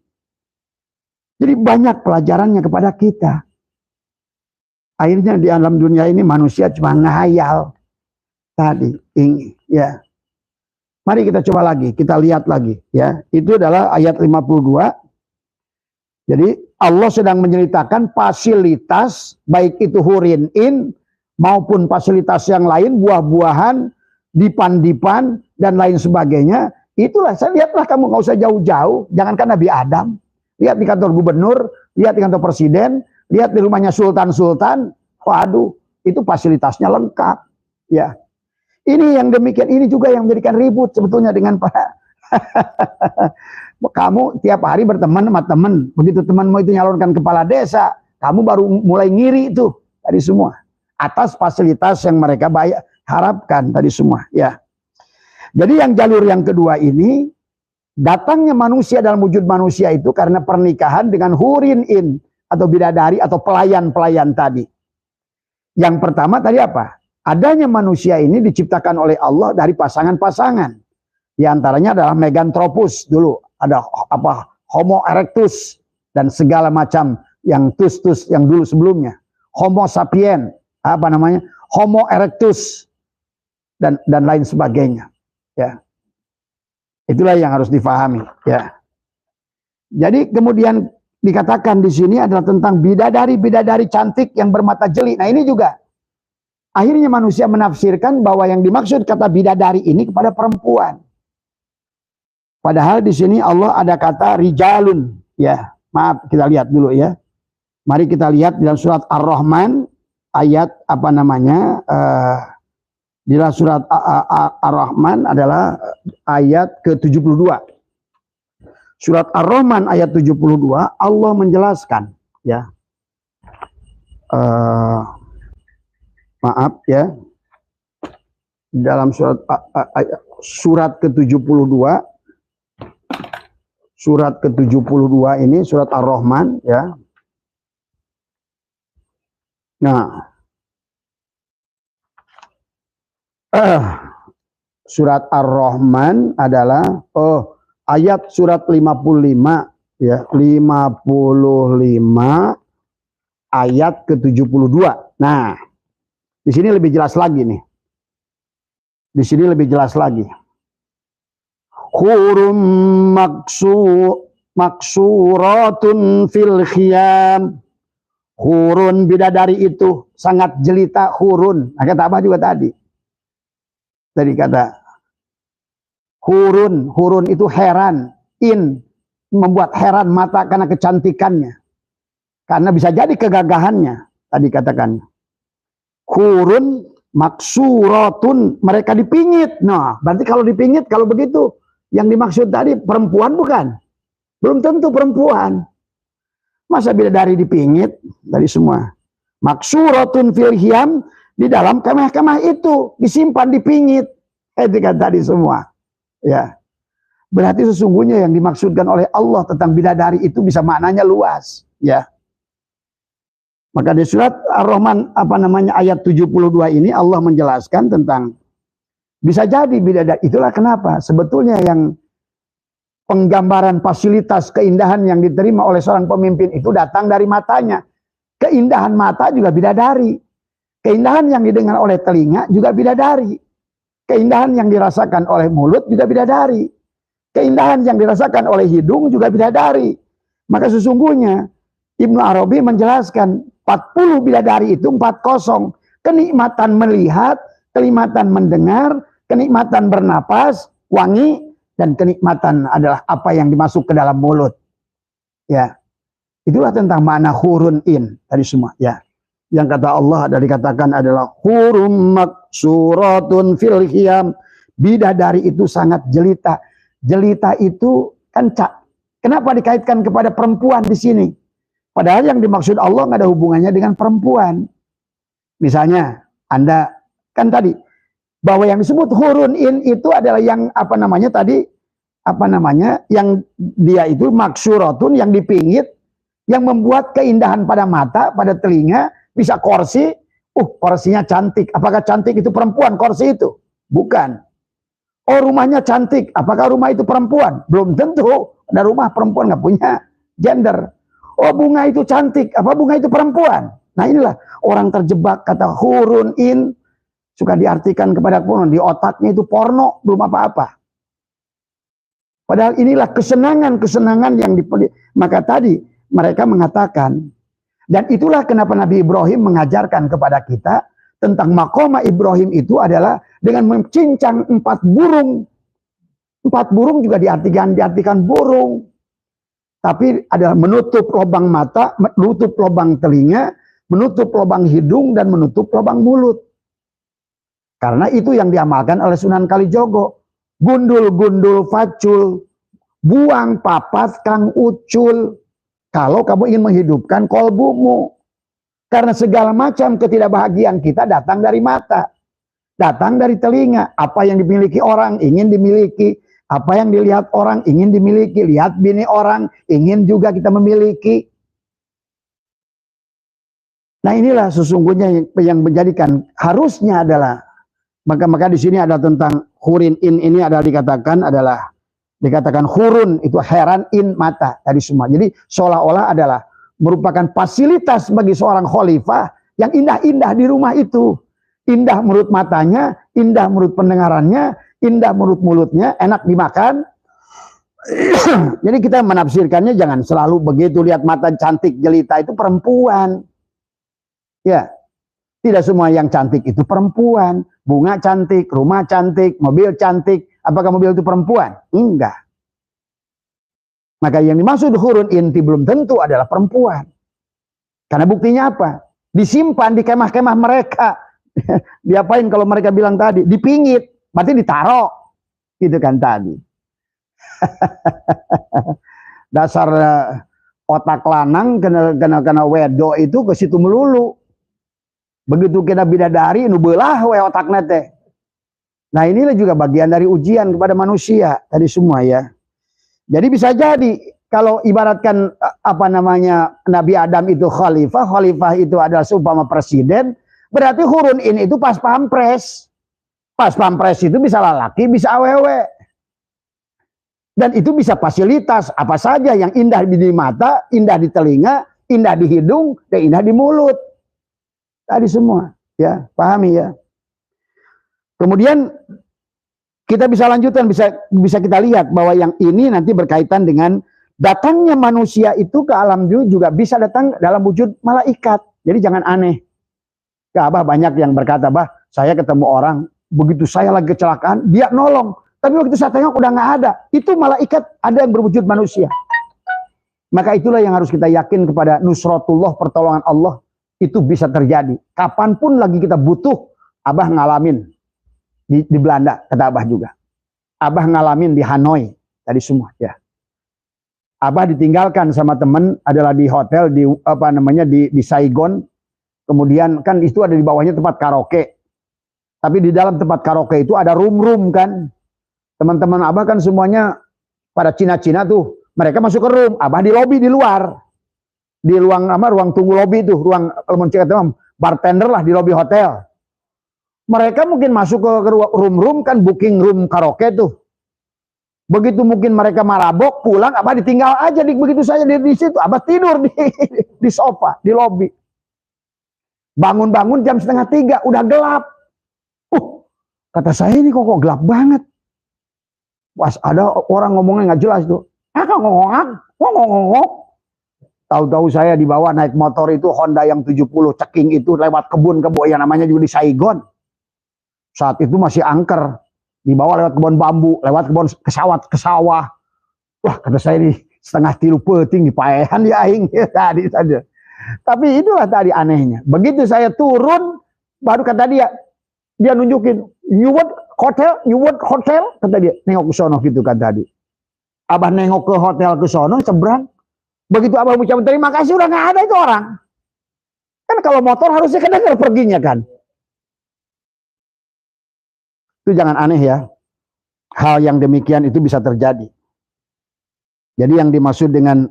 Speaker 1: Jadi banyak pelajarannya kepada kita. Akhirnya di alam dunia ini manusia cuma ngayal tadi ini, ya. Mari kita coba lagi, kita lihat lagi ya. Itu adalah ayat 52. Jadi Allah sedang menceritakan fasilitas baik itu hurin in maupun fasilitas yang lain, buah-buahan, dipan-dipan dan lain sebagainya. Itulah, saya lihatlah kamu nggak usah jauh-jauh, jangankan Nabi Adam. Lihat di kantor gubernur, lihat di kantor presiden, lihat di rumahnya sultan-sultan. Waduh, itu fasilitasnya lengkap ya. Ini yang demikian, ini juga yang menjadikan ribut sebetulnya dengan Pak. Kamu tiap hari berteman sama teman, begitu temanmu itu nyalonkan kepala desa, kamu baru mulai ngiri itu tadi semua. Atas fasilitas yang mereka harapkan tadi semua ya. Jadi yang jalur yang kedua ini, datangnya manusia dalam wujud manusia itu karena pernikahan dengan hurin in atau bidadari atau pelayan-pelayan tadi. Yang pertama tadi apa? Adanya manusia ini diciptakan oleh Allah dari pasangan-pasangan. Di antaranya adalah Meganthropus dulu, ada Homo erectus dan segala macam yang tus yang dulu sebelumnya. Homo sapien, Homo erectus dan lain sebagainya. Ya, itulah yang harus difahami. Ya, jadi kemudian dikatakan di sini adalah tentang bidadari cantik yang bermata jeli. Nah ini juga. Akhirnya manusia menafsirkan bahwa yang dimaksud kata bidadari ini kepada perempuan. Padahal di sini Allah ada kata rijalun. Ya, maaf kita lihat dulu ya. Mari kita lihat dalam surat Ar-Rahman ayat di dalam surat Ar-Rahman adalah ayat ke-72. Surat Ar-Rahman ayat 72 Allah menjelaskan ya. Maaf ya, dalam surat ke-72, ini surat Ar-Rahman ya. Nah, surat Ar-Rahman adalah ayat surat 55 ya, 55 ayat ke-72. Nah, di sini lebih jelas lagi nih. Di sini lebih jelas lagi. Hurum maksuratun fil khiyam. Hurun bidadari itu sangat jelita hurun. Nah, kata Abah juga tadi. Tadi kata hurun itu heran, membuat heran mata karena kecantikannya. Karena bisa jadi kegagahannya. Tadi katakan hurun maksuratun, mereka dipingit. Nah, berarti kalau dipingit, kalau begitu yang dimaksud tadi perempuan bukan? Belum tentu perempuan. Masa bidadari dipingit dari semua. Maksuratun fil hiyam, di dalam kemah-kemah itu disimpan dipingit. Tadi semua. Ya. Berarti sesungguhnya yang dimaksudkan oleh Allah tentang bidadari itu bisa maknanya luas, ya. Maka di surat Ar-Rahman ayat 72 ini Allah menjelaskan tentang bisa jadi bidadari. Itulah kenapa sebetulnya yang penggambaran fasilitas keindahan yang diterima oleh seorang pemimpin itu datang dari matanya. Keindahan mata juga bidadari. Keindahan yang didengar oleh telinga juga bidadari. Keindahan yang dirasakan oleh mulut juga bidadari. Keindahan yang dirasakan oleh hidung juga bidadari. Maka sesungguhnya Ibnu Arabi menjelaskan 40 bidadari itu 40. Kenikmatan melihat, kenikmatan mendengar, kenikmatan bernapas, wangi, dan kenikmatan adalah apa yang dimasuk ke dalam mulut. Ya. Itulah tentang makna hurun in tadi semua, ya. Yang kata Allah ada dikatakan adalah hurum maksuratun fil hiyam. Bidadari itu sangat jelita. Jelita itu kan kenapa dikaitkan kepada perempuan di sini? Padahal yang dimaksud Allah nggak ada hubungannya dengan perempuan. Misalnya Anda kan tadi bahwa yang disebut hurun in itu adalah yang yang dia itu maksuratun, yang dipingit, yang membuat keindahan pada mata, pada telinga, bisa kursi, kursinya cantik. Apakah cantik itu perempuan kursi itu? Bukan. Oh, rumahnya cantik, apakah rumah itu perempuan? Belum tentu. Ada rumah perempuan nggak punya gender. Oh, bunga itu cantik, apa bunga itu perempuan? Nah, inilah orang terjebak kata hurun in. Suka diartikan kepada porno, di otaknya itu porno, belum apa-apa. Padahal inilah kesenangan-kesenangan yang maka tadi mereka mengatakan, dan itulah kenapa Nabi Ibrahim mengajarkan kepada kita tentang maqama Ibrahim itu adalah dengan mencincang 4 burung. 4 burung juga diartikan burung. Tapi adalah menutup lubang mata, menutup lubang telinga, menutup lubang hidung, dan menutup lubang mulut. Karena itu yang diamalkan oleh Sunan Kalijogo. Gundul-gundul facul, buang papat kang ucul. Kalau kamu ingin menghidupkan kolbumu. Karena segala macam ketidakbahagiaan kita datang dari mata. Datang dari telinga. Apa yang dimiliki orang ingin dimiliki. Apa yang dilihat orang ingin dimiliki. Lihat bini orang ingin juga kita memiliki. Nah, inilah sesungguhnya yang menjadikan harusnya adalah maka di sini ada tentang hurin in ini adalah dikatakan hurun itu heran, in mata tadi semua. Jadi seolah-olah adalah merupakan fasilitas bagi seorang khalifah yang indah-indah di rumah itu. Indah menurut matanya, indah menurut pendengarannya, indah menurut mulutnya, enak dimakan. Jadi kita menafsirkannya jangan selalu begitu, lihat mata cantik jelita itu perempuan. Ya. Tidak semua yang cantik itu perempuan. Bunga cantik, rumah cantik, mobil cantik. Apakah mobil itu perempuan? Enggak. Maka yang dimaksud hurun inti belum tentu adalah perempuan. Karena buktinya apa? Disimpan di kemah-kemah mereka. Diapain kalau mereka bilang tadi? Dipingit. Berarti ditaruh. Gitu kan tadi. Dasar otak lanang kena wedo itu ke situ melulu. Begitu kita bidadari, nu beulah we otakna teh. Nah, inilah juga bagian dari ujian kepada manusia tadi semua ya. Jadi bisa jadi kalau ibaratkan Nabi Adam itu khalifah itu adalah seumpama presiden, berarti hurun in itu pas pampres. Pas pampres itu bisa lelaki, bisa awewe. Dan itu bisa fasilitas apa saja yang indah di mata, indah di telinga, indah di hidung, dan indah di mulut. Tadi semua, ya, pahami ya. Kemudian Kita bisa lanjutkan, bisa kita lihat bahwa yang ini nanti berkaitan dengan datangnya manusia itu ke alam juga bisa datang dalam wujud malaikat. Jadi jangan aneh. Ya, Abah banyak yang berkata, bah, saya ketemu orang, begitu saya lagi kecelakaan, dia nolong. Tapi begitu saya tengok udah nggak ada. Itu malaikat ada yang berwujud manusia. Maka itulah yang harus kita yakin kepada nusratullah, pertolongan Allah. Itu bisa terjadi. Kapanpun lagi kita butuh, Abah ngalamin. Di Belanda, kata Abah juga. Abah ngalamin di Hanoi, tadi semua ya. Abah ditinggalkan sama teman adalah di hotel di Saigon. Kemudian kan itu ada di bawahnya tempat karaoke. Tapi di dalam tempat karaoke itu ada room kan. Teman-teman Abah kan semuanya pada Cina-Cina tuh. Mereka masuk ke room, Abah di lobi di luar. Di ruang tunggu lobi itu, ruang bartender lah di lobi hotel. Mereka mungkin masuk ke room kan, booking room karaoke tuh. Begitu mungkin mereka marabok, pulang, Abah ditinggal aja begitu saja di situ. Abah tidur di sofa, di lobi. Bangun-bangun jam 2:30, udah gelap. Kata saya ini kok gelap banget. Pas ada orang ngomongnya nggak jelas tuh. Ngomong. Tahu-tahu saya dibawa naik motor itu Honda yang 70 ceking itu lewat kebun yang namanya juga di Saigon. Saat itu masih angker, dibawa lewat kebun bambu, lewat kebun ke sawah. Wah, kata saya ini 2:30 peting di paehan di aing tadi saja. Tapi itulah tadi anehnya. Begitu saya turun, baru kata dia nunjukin, you want hotel? Kata dia, nengok ke sono gitu kan tadi. Abah nengok ke hotel ke sono, seberang. Begitu Abah ucapin terima kasih, udah nggak ada itu orang. Kan kalau motor harusnya kedengar perginya kan. Itu jangan aneh ya. Hal yang demikian itu bisa terjadi. Jadi yang dimaksud dengan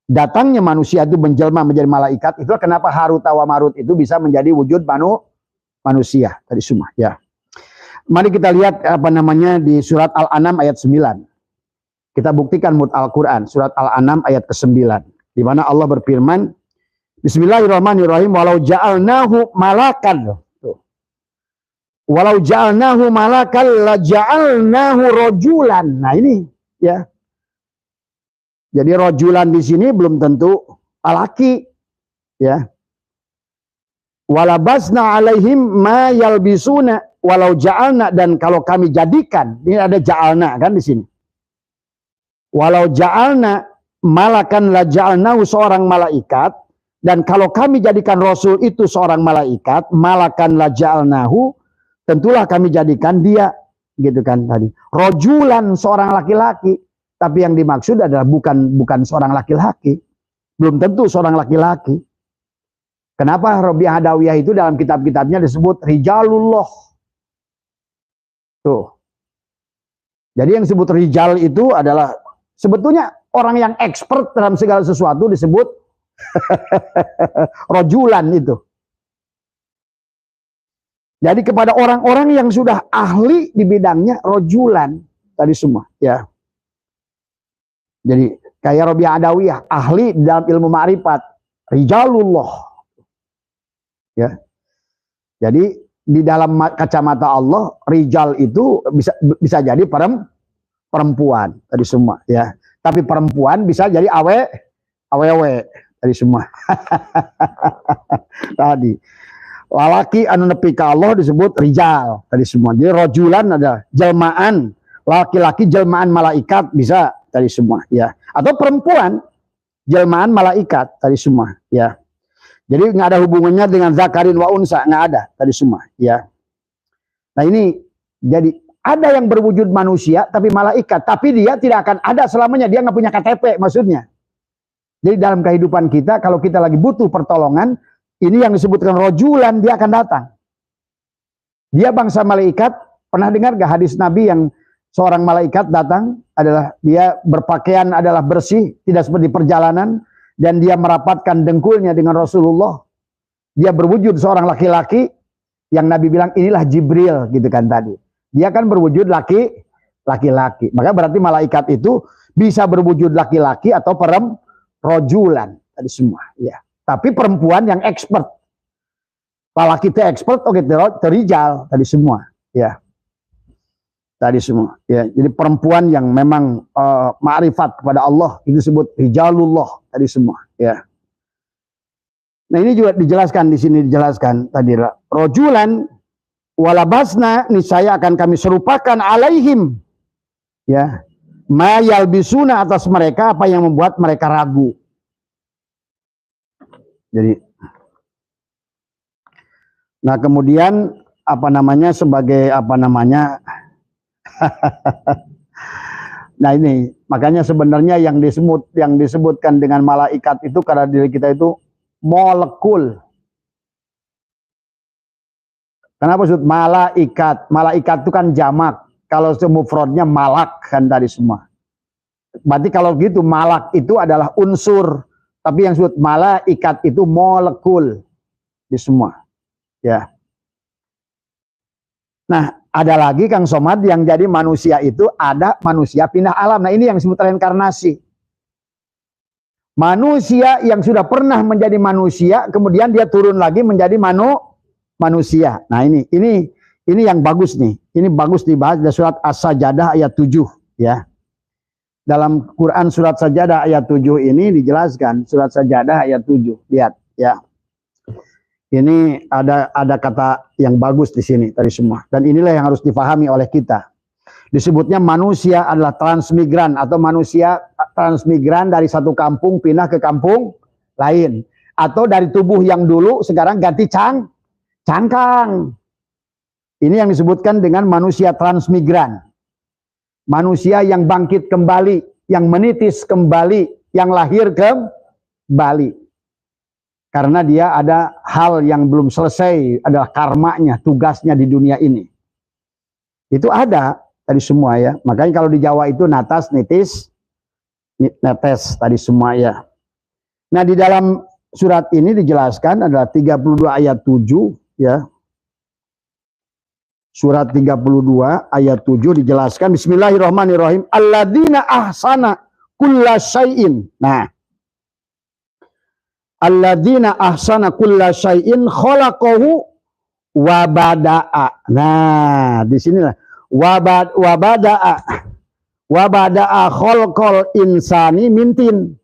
Speaker 1: datangnya manusia itu menjelma menjadi malaikat, itulah kenapa Harut wa Marut itu bisa menjadi wujud manusia tadi semua ya. Mari kita lihat di surat Al-An'am ayat 9. Kita buktikan Al-Qur'an surat Al-An'am ayat ke-9 di mana Allah berfirman, Bismillahirrahmanirrahim, walau ja'alnahu malakan. Walau ja'alnahu malakan la ja'alnahu rajulan. Nah ini ya. Jadi rajulan di sini belum tentu laki ya. Walabasna alaihim ma yalbisuna walau ja'alna, dan kalau kami jadikan, ini ada ja'alna kan di sini. Walau ja'alna malakan la ja'alnahu seorang malaikat, dan kalau kami jadikan Rasul itu seorang malaikat, malakan la ja'alnahu, tentulah kami jadikan dia gitu kan tadi. Rajulan seorang laki-laki, tapi yang dimaksud adalah bukan seorang laki-laki. Belum tentu seorang laki-laki. Kenapa Rabi'ah Adawiyah itu dalam kitab-kitabnya disebut Rijalullah. Tuh. Jadi yang disebut Rijal itu adalah sebetulnya orang yang expert dalam segala sesuatu disebut Rajulan itu. Jadi kepada orang-orang yang sudah ahli di bidangnya Rajulan tadi semua ya. Jadi kayak Rabi'ah Adawiyah ahli dalam ilmu ma'rifat, Rijalullah. Ya. Jadi di dalam kacamata Allah, rijal itu bisa jadi perempuan tadi semua ya. Tapi perempuan bisa jadi awewe tadi semua. Tadi lalaki anu nepi ka Allah disebut rijal tadi semua. Jadi rajulan ada jelmaan, laki-laki jelmaan malaikat bisa tadi semua ya. Atau perempuan jelmaan malaikat tadi semua ya. Jadi nggak ada hubungannya dengan zakarin wa unsa, nggak ada tadi semua ya. Nah ini jadi ada yang berwujud manusia tapi malaikat, tapi dia tidak akan ada selamanya, dia nggak punya KTP maksudnya. Jadi dalam kehidupan kita kalau kita lagi butuh pertolongan, ini yang disebutkan rojulan, dia akan datang. Dia bangsa malaikat. Pernah dengar gak hadis Nabi yang seorang malaikat datang, adalah dia berpakaian adalah bersih, tidak seperti perjalanan, dan dia merapatkan dengkulnya dengan Rasulullah. Dia berwujud seorang laki-laki yang Nabi bilang inilah Jibril gitu kan tadi. Dia kan berwujud laki-laki. Maka berarti malaikat itu bisa berwujud laki-laki atau rojulan tadi semua ya. Tapi perempuan yang expert. Laki itu expert, oke, terijal tadi semua ya. tadi semua. Ya, jadi perempuan yang memang ma'rifat kepada Allah itu disebut rijalullah tadi semua. Ya. Nah ini juga dijelaskan di sini dijelaskan tadi rojulan walabasna niscaya akan kami serupakan alaihim ya mayal bisuna atas mereka apa yang membuat mereka ragu. Jadi nah kemudian apa namanya sebagai apa namanya nah ini makanya sebenarnya yang disebutkan dengan malaikat itu karena diri kita itu molekul. Kenapa disebut malaikat? Malaikat itu kan jamak. Kalau mufradnya malak kan tadi semua. Berarti kalau gitu malak itu adalah unsur. Tapi yang disebut malaikat itu molekul di semua. Ya. Nah, ada lagi Kang Somad yang jadi manusia itu ada manusia pindah alam. Nah, ini yang disebut reinkarnasi. Manusia yang sudah pernah menjadi manusia, kemudian dia turun lagi menjadi manusia. Nah ini yang bagus nih. Ini bagus dibahas di surat As-Sajdah ayat 7 ya. Dalam Quran surat Sajdah ayat 7 ini dijelaskan surat Sajdah ayat 7. Lihat ya. Ini ada kata yang bagus di sini tadi semua. Dan inilah yang harus difahami oleh kita. Disebutnya manusia adalah transmigran atau manusia transmigran dari satu kampung pindah ke kampung lain. Atau dari tubuh yang dulu sekarang ganti cangkang. Ini yang disebutkan dengan manusia transmigran. Manusia yang bangkit kembali, yang menitis kembali, yang lahir kembali. Karena dia ada hal yang belum selesai, adalah karmanya, tugasnya di dunia ini. Itu ada tadi semua ya. Makanya kalau di Jawa itu natas, nitis, netes tadi semua ya. Nah di dalam surat ini dijelaskan adalah 32 ayat 7 ya. Surat 32 ayat 7 dijelaskan bismillahirrahmanirrahim alladzina ahsana kulla syai'in. Nah alladzina ahsana kulla syai'in khalaqahu wa bada'a. Nah di sinilah wa bada'a khalqal insani mintin.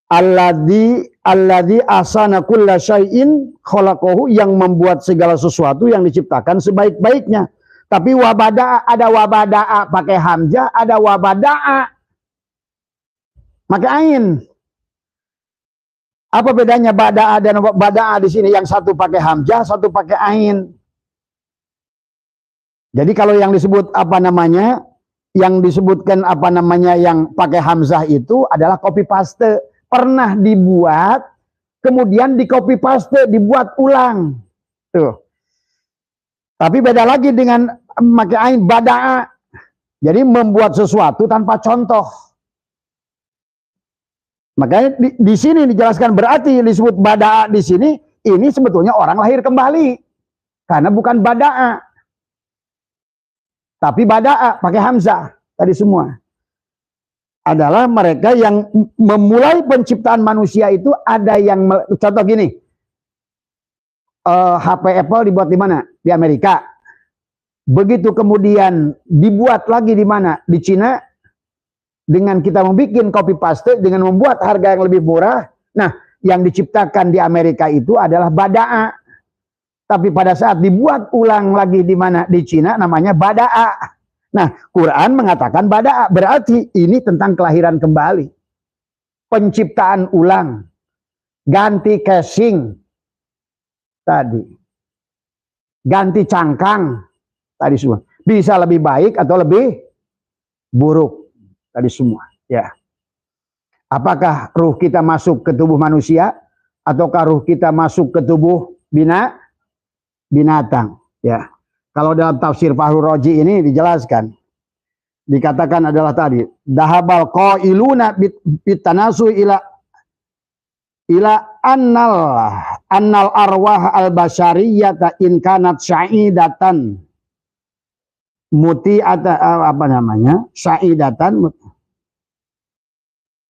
Speaker 1: Alladzi ahsana kulla syai'in khalaqahu, yang membuat segala sesuatu yang diciptakan sebaik-baiknya. Tapi wabada'a, ada wabada'a pakai hamzah, ada wabada'a pakai ain. Apa bedanya bada'a dan wabada'a di sini? Yang satu pakai hamzah, satu pakai ain. Jadi kalau yang disebut apa namanya, yang disebutkan apa namanya yang pakai hamzah itu adalah copy paste. Pernah dibuat, kemudian di copy paste, dibuat ulang. Tuh. Tapi beda lagi dengan pakai ain bada'a. Jadi membuat sesuatu tanpa contoh. Makanya di sini dijelaskan berarti disebut bada'a di sini, ini sebetulnya orang lahir kembali. Karena bukan bada'a. Tapi bada'a pakai hamzah tadi semua. Adalah mereka yang memulai penciptaan manusia itu ada yang contoh gini, HP Apple dibuat di mana? Di Amerika. Begitu kemudian dibuat lagi di mana? Di Cina. Dengan kita membuat copy paste, dengan membuat harga yang lebih murah. Nah, yang diciptakan di Amerika itu adalah bada'a. Tapi pada saat dibuat ulang lagi di mana? Di Cina namanya bada'a. Nah, Quran mengatakan bada'a, berarti ini tentang kelahiran kembali. Penciptaan ulang. Ganti casing. Tadi. Ganti cangkang. Tadi semua. Bisa lebih baik atau lebih buruk. Tadi semua. Ya. Apakah ruh kita masuk ke tubuh manusia? Ataukah ruh kita masuk ke tubuh binatang? Ya. Kalau dalam tafsir Fahrul Raji ini dijelaskan, dikatakan adalah tadi dahabal qailuna bitanasu ila annal arwah al basyariyata in kanat sya'idatan apa namanya sya'idatan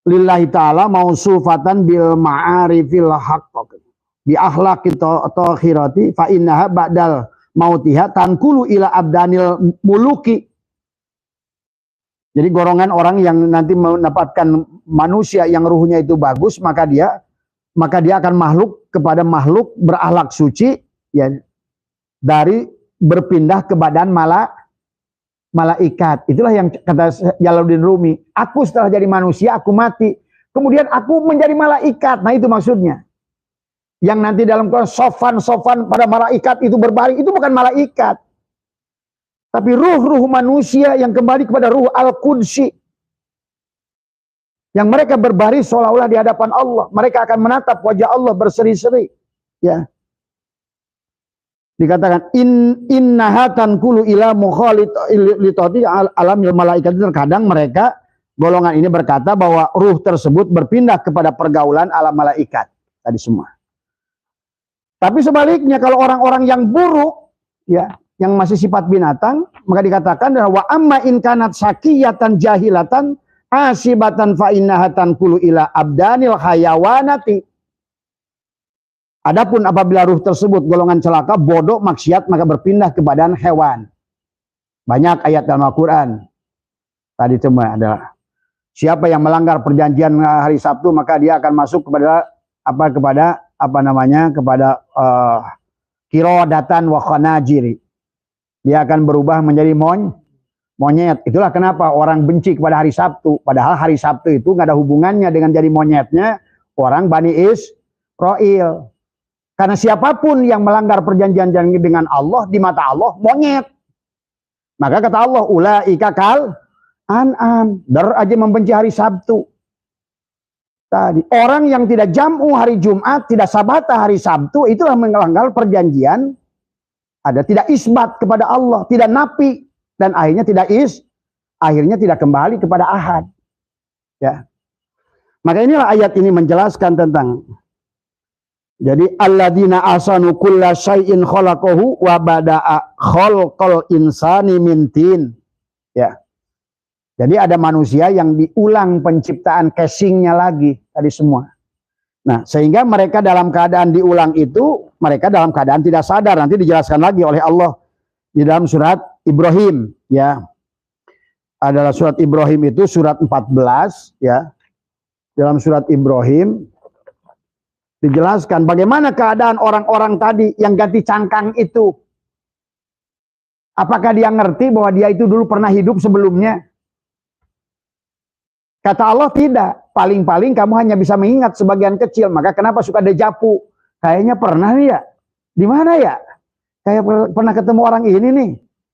Speaker 1: lillahi ta'ala mausufatan bil ma'arifil haqq bi akhlaqi takhirati fa innaha ba'dal mautiha tankulu ila abdanil muluki. Jadi golongan orang yang nanti mendapatkan manusia yang ruhnya itu bagus, maka dia akan kepada makhluk berakhlak suci, ya, dari berpindah ke badan malaikat. Itulah yang kata Jalaluddin Rumi, aku setelah jadi manusia aku mati, kemudian aku menjadi malaikat. Nah itu maksudnya. Yang nanti dalam Quran sofan pada malaikat itu berbaring, itu bukan malaikat, tapi ruh-ruh manusia yang kembali kepada ruh al-qudsi, yang mereka berbaris seolah-olah di hadapan Allah. Mereka akan menatap wajah Allah berseri-seri. Ya. Dikatakan innaha tankulu ila mukhaliti alamil malaikat. Terkadang mereka golongan ini berkata bahwa ruh tersebut berpindah kepada pergaulan alam malaikat tadi semua. Tapi sebaliknya kalau orang-orang yang buruk, ya, yang masih sifat binatang, maka dikatakan wa amma in kanat sakiyatan jahilatan asibatan fa innaha tankulu ila abdanil hayawanati. Adapun apabila ruh tersebut golongan celaka, bodoh, maksiat, maka berpindah ke badan hewan. Banyak ayat dalam Al-Quran. Tadi cuma adalah siapa yang melanggar perjanjian hari Sabtu, maka dia akan masuk kepada kirodatan wa khanajiri. Dia akan berubah menjadi monyet. Itulah kenapa orang benci kepada hari Sabtu. Padahal hari Sabtu itu nggak ada hubungannya dengan jadi monyetnya orang Bani Israil. Karena siapapun yang melanggar perjanjian dengan Allah, di mata Allah monyet. Maka kata Allah, ulaika kal an'am. Aja membenci hari Sabtu. Tadi orang yang tidak jam'u hari Jumat, tidak sabata hari Sabtu, itulah melanggar perjanjian. Ada tidak isbat kepada Allah, tidak napi, dan akhirnya tidak kembali kepada ahad. Ya. Maka inilah ayat ini menjelaskan tentang, jadi alladzina asanu kulla syai'in khalaqahu wa bada'a khalqal insani min tin. Ya. Jadi ada manusia yang diulang penciptaan casingnya lagi tadi semua. Nah, sehingga mereka dalam keadaan diulang itu, mereka dalam keadaan tidak sadar. Nanti dijelaskan lagi oleh Allah di dalam surat Ibrahim, ya. Adalah surat Ibrahim itu surat 14, ya. Dalam surat Ibrahim dijelaskan bagaimana keadaan orang-orang tadi yang ganti cangkang itu. Apakah dia ngerti bahwa dia itu dulu pernah hidup sebelumnya? Kata Allah tidak, paling-paling kamu hanya bisa mengingat sebagian kecil. Maka kenapa suka dejavu? Kayaknya pernah nih ya. Di mana ya? Kayak pernah ketemu orang ini nih.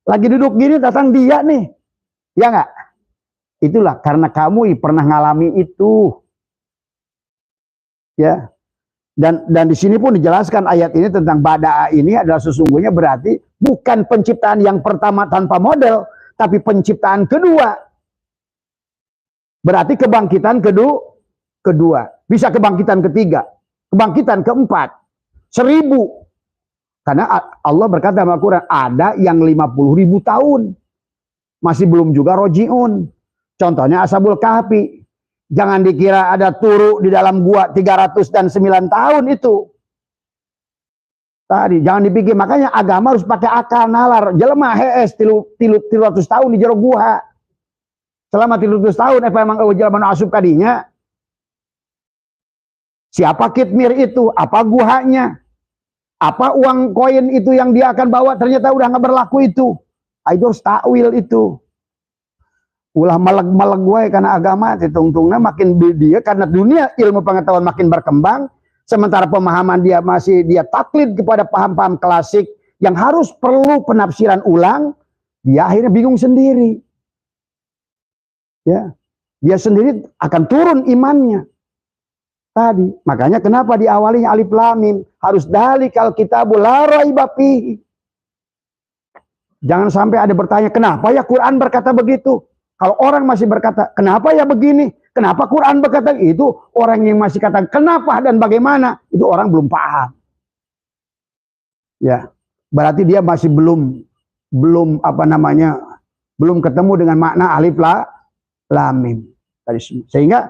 Speaker 1: Lagi duduk gini datang dia nih. Ya enggak? Itulah karena kamu pernah ngalami itu. Ya. Dan di sini pun dijelaskan ayat ini tentang bada'a ini adalah sesungguhnya berarti bukan penciptaan yang pertama tanpa model, tapi penciptaan kedua. Berarti kebangkitan kedua. Bisa kebangkitan ketiga. Kebangkitan keempat. 1000. Karena Allah berkata dalam Al-Quran, ada yang 50.000 tahun. Masih belum juga roji'un. Contohnya Ashabul Kahfi. Jangan dikira ada turu di dalam gua 309 tahun itu. Tadi, jangan dipikir. Makanya agama harus pakai akal nalar. Jelema hees 300 tahun di jero gua. Selama 300 tahun, emang jelema asup kadinya. Siapa kitmir itu? Apa guhanya? Apa uang koin itu yang dia akan bawa? Ternyata udah nggak berlaku itu. Itu harus takwil itu. Ulah maleg-maleg gue karena agama. Ditungtungnya makin dia karena dunia ilmu pengetahuan makin berkembang. Sementara pemahaman dia masih dia taklid kepada paham-paham klasik yang harus perlu penafsiran ulang. Dia akhirnya bingung sendiri. Ya, dia sendiri akan turun imannya. Tadi, makanya kenapa diawalinya alif lam mim harus dalikal kitabul la raiba fihi. Jangan sampai ada bertanya, kenapa ya Quran berkata begitu? Kalau orang masih berkata, kenapa ya begini? Kenapa Quran berkata itu? Orang yang masih kata kenapa dan bagaimana, itu orang belum paham. Ya, berarti dia masih belum ketemu dengan makna alif lam mim. Sehingga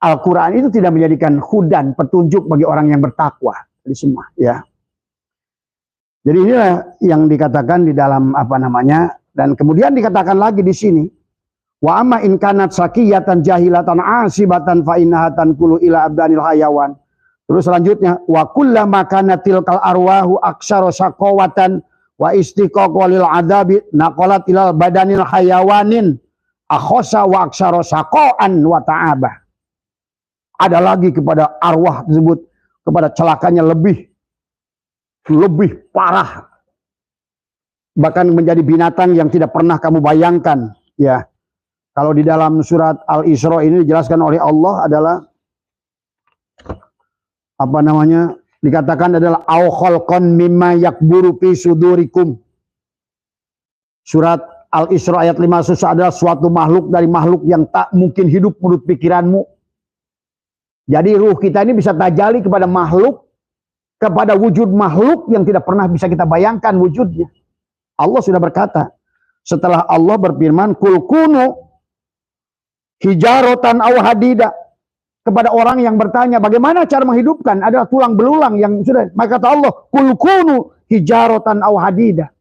Speaker 1: Al-Quran itu tidak menjadikan hudan, petunjuk bagi orang yang bertakwa. Tadi semua, ya. Jadi inilah yang dikatakan di dalam apa namanya, dan kemudian dikatakan lagi di sini, wa amma in kanat sakiyatan jahilatan asibatan fa innaha tanqulu ila abdanil hayawan. Terus selanjutnya, wa kullama kanatil kal arwahu aksara saqawatan wa istiqaq walil adabi naqalat ilal badanil hayawanin akhosa wa aksara saqaan wa ta'abah. Ada lagi kepada arwah tersebut, kepada celakanya lebih parah, bahkan menjadi binatang yang tidak pernah kamu bayangkan. Ya, kalau di dalam surat Al-Isra ini dijelaskan oleh Allah adalah apa namanya, dikatakan adalah au khalqan mimma yakburu fi sudurikum. Surat Al-Isra ayat 5 adalah suatu makhluk dari makhluk yang tak mungkin hidup menurut pikiranmu. Jadi ruh kita ini bisa tajali kepada makhluk, kepada wujud makhluk yang tidak pernah bisa kita bayangkan wujudnya. Allah sudah berkata, setelah Allah berfirman, kul kunu hijaratan aw hadida, kepada orang yang bertanya bagaimana cara menghidupkan adalah tulang belulang yang sudah, maka kata Allah, kul kunu hijaratan aw hadida.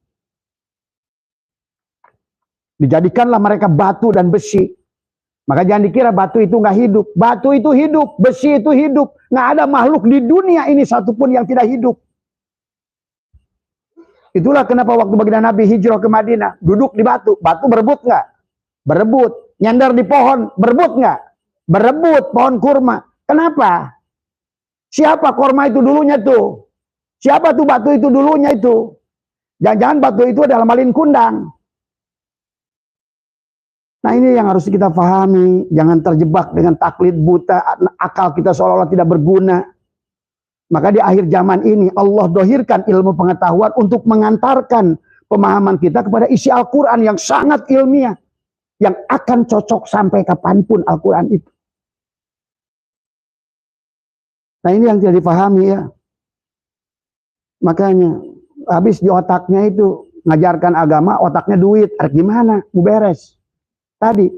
Speaker 1: Dijadikanlah mereka batu dan besi. Maka jangan dikira batu itu nggak hidup. Batu itu hidup, besi itu hidup. Nggak ada makhluk di dunia ini satupun yang tidak hidup. Itulah kenapa waktu baginda Nabi hijrah ke Madinah, duduk di batu. Batu berebut nggak? Berebut. Nyandar di pohon, berebut nggak? Berebut pohon kurma. Kenapa? Siapa kurma itu dulunya tuh? Siapa tuh batu itu dulunya itu? Jangan-jangan batu itu adalah malin kundang. Nah ini yang harus kita pahami, jangan terjebak dengan taklid buta, akal kita seolah-olah tidak berguna. Maka di akhir zaman ini Allah dohirkan ilmu pengetahuan untuk mengantarkan pemahaman kita kepada isi Al-Quran yang sangat ilmiah, yang akan cocok sampai kapanpun Al-Quran itu. Nah ini yang tidak dipahami ya. Makanya habis di otaknya itu ngajarkan agama, otaknya duit, gimana? Mau beres. Tadi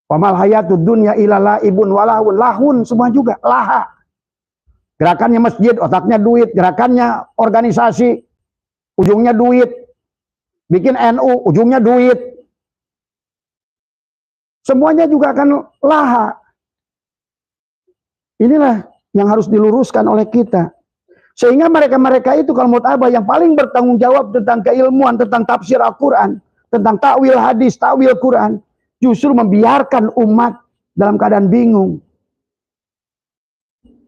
Speaker 1: wamal hayatud dunya illa laibun walahun, lahun semua juga laha. Gerakannya masjid, otaknya duit. Gerakannya organisasi, ujungnya duit. Bikin NU, ujungnya duit. Semuanya juga akan laha. Inilah yang harus diluruskan oleh kita. Sehingga mereka-mereka itu kalau menurut Abah yang paling bertanggung jawab tentang keilmuan, tentang tafsir Al-Quran, tentang takwil hadis, takwil Quran, justru membiarkan umat dalam keadaan bingung.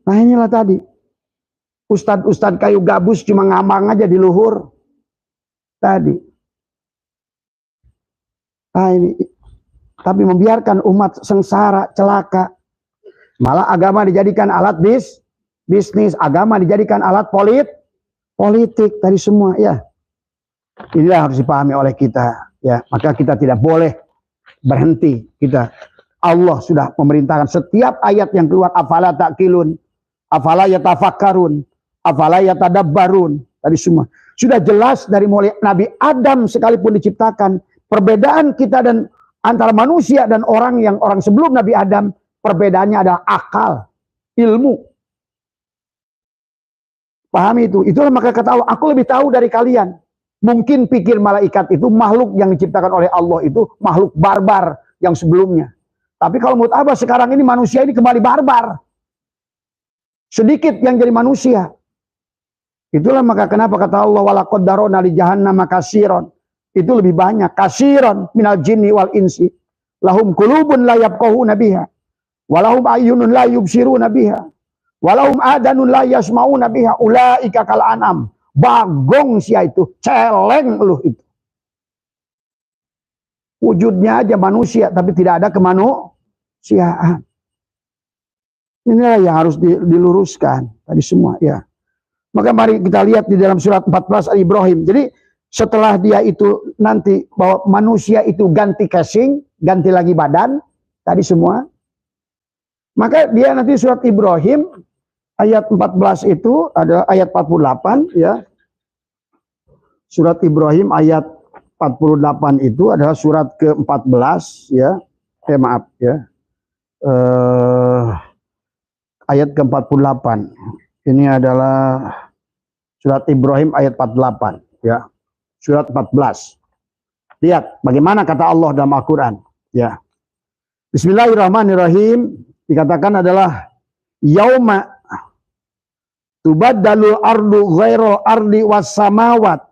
Speaker 1: Nah inilah tadi, ustadz-ustadz kayu gabus cuma ngambang aja di luhur tadi. Nah ini, tapi membiarkan umat sengsara, celaka. Malah agama dijadikan alat bisnis, agama dijadikan alat politik tadi semua ya. Inilah harus dipahami oleh kita. Ya, maka kita tidak boleh berhenti. Allah sudah memerintahkan setiap ayat yang keluar, afala ta'qilun, afala yatafakkarun, afala yatadabbarun, tadi semua sudah jelas dari mulai Nabi Adam sekalipun diciptakan. Perbedaan kita dan antara manusia dan orang sebelum Nabi Adam, perbedaannya adalah akal, ilmu. Pahami itu. Itulah maka kata Allah, aku lebih tahu dari kalian. Mungkin pikir malaikat itu makhluk yang diciptakan oleh Allah itu makhluk barbar yang sebelumnya. Tapi kalau menurut Abah sekarang ini manusia ini kembali barbar. Sedikit yang jadi manusia. Itulah maka kenapa kata Allah walaqad darona li jahannam katsiran. Itu lebih banyak. Katsiran minal jinni wal insi. Lahum qulubun la yafqahuna biha. Walahum ayyunun la yubsiruna biha. Walahum adanun la yasmauna biha. Ulaika kal an'am. Bagong sia itu, celeng lu itu. Wujudnya aja manusia, tapi tidak ada kemanusiaan. Inilah yang harus diluruskan tadi semua ya. Maka mari kita lihat di dalam surat 14 Al-Ibrahim. Jadi setelah dia itu nanti bahwa manusia itu ganti casing, ganti lagi badan, tadi semua. Maka dia nanti surat Ibrahim ayat 14 itu adalah ayat 48 ya. Surat Ibrahim ayat 48 itu adalah surat ke-14 ya. Maaf ya. Ayat ke-48. Ini adalah Surat Ibrahim ayat 48 ya. Surat 14. Lihat bagaimana kata Allah dalam Al-Qur'an ya. Bismillahirrahmanirrahim, dikatakan adalah yauma tubaddalul ardu ghairu ardi was samawat.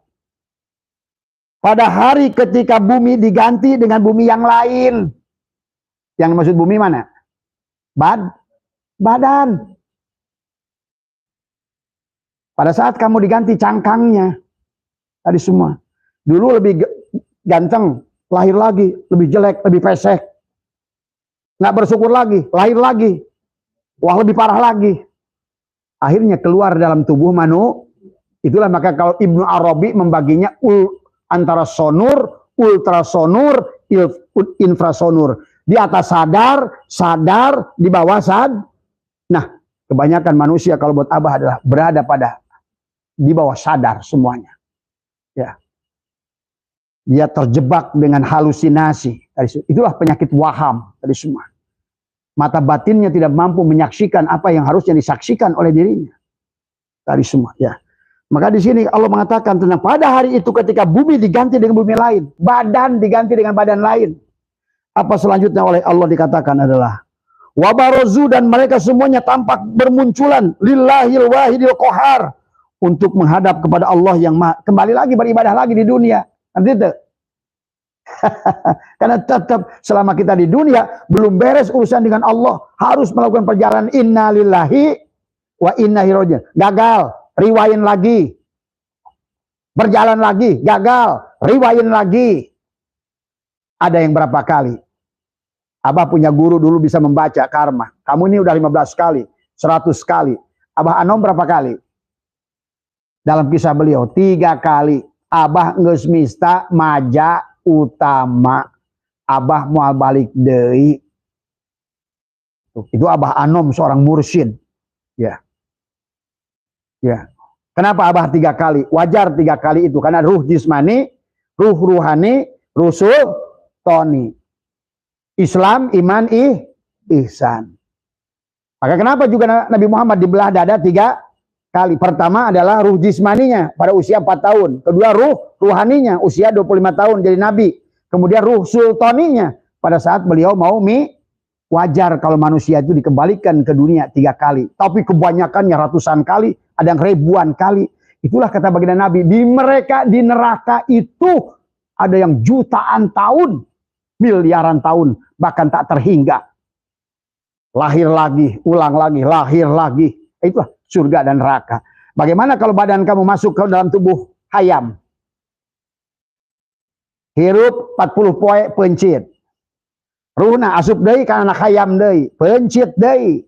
Speaker 1: Pada hari ketika bumi diganti dengan bumi yang lain. Yang maksud bumi mana? Badan. Pada saat kamu diganti cangkangnya, tadi semua. Dulu lebih ganteng, lahir lagi, lebih jelek, lebih pesek. Nggak bersyukur lagi, lahir lagi. Wah, lebih parah lagi. Akhirnya keluar dalam tubuh manusia. Itulah maka kalau Ibnu Arabi membaginya antara sonur, ultrasonur, infrasonur. Di atas sadar, di bawah Nah, kebanyakan manusia kalau buat Abah adalah berada pada di bawah sadar semuanya. Ya. Dia terjebak dengan halusinasi. Itulah penyakit waham tadi semua. Mata batinnya tidak mampu menyaksikan apa yang harusnya disaksikan oleh dirinya. Tadi semua, ya. Maka di sini Allah mengatakan tentang pada hari itu ketika bumi diganti dengan bumi lain, badan diganti dengan badan lain. Apa selanjutnya oleh Allah dikatakan adalah wabarozu, dan mereka semuanya tampak bermunculan lillahil wahidil qahar, untuk menghadap kepada Allah yang kembali lagi beribadah lagi di dunia. Nanti itu. Karena tetap selama kita di dunia belum beres urusan dengan Allah, harus melakukan perjalanan inna lillahi wa inna ilaihi raji'un. Gagal, riwayin lagi. Berjalan lagi, gagal, riwayin lagi. Ada yang berapa kali? Abah punya guru dulu bisa membaca karma. Kamu ini udah 15 kali, 100 kali. Abah Anom berapa kali? Dalam kisah beliau 3 kali. Abah geus mista maja utama. Abah mau balik deui. Itu Abah Anom, seorang mursyid. Ya. Ya. Kenapa Abah 3 kali? Wajar 3 kali itu karena ruh jismani, ruh ruhani, rusul toni. Islam, iman, ihsan. Maka kenapa juga Nabi Muhammad dibelah dada 3 kali? Pertama adalah ruh jismaninya pada usia 4 tahun. Kedua ruh ruhaninya usia 25 tahun jadi nabi. Kemudian ruh sultaninya pada saat beliau mau wajar kalau manusia itu dikembalikan ke dunia 3 kali. Tapi kebanyakannya ratusan kali, ada yang ribuan kali. Itulah kata baginda Nabi, di mereka di neraka itu ada yang jutaan tahun, miliaran tahun, bahkan tak terhingga. Lahir lagi, ulang lagi, lahir lagi. Itulah surga dan neraka. Bagaimana kalau badan kamu masuk ke dalam tubuh hayam? Hirup 40 poe pencit. Ruhna asup deui kana anak hayam deui, pencit deui.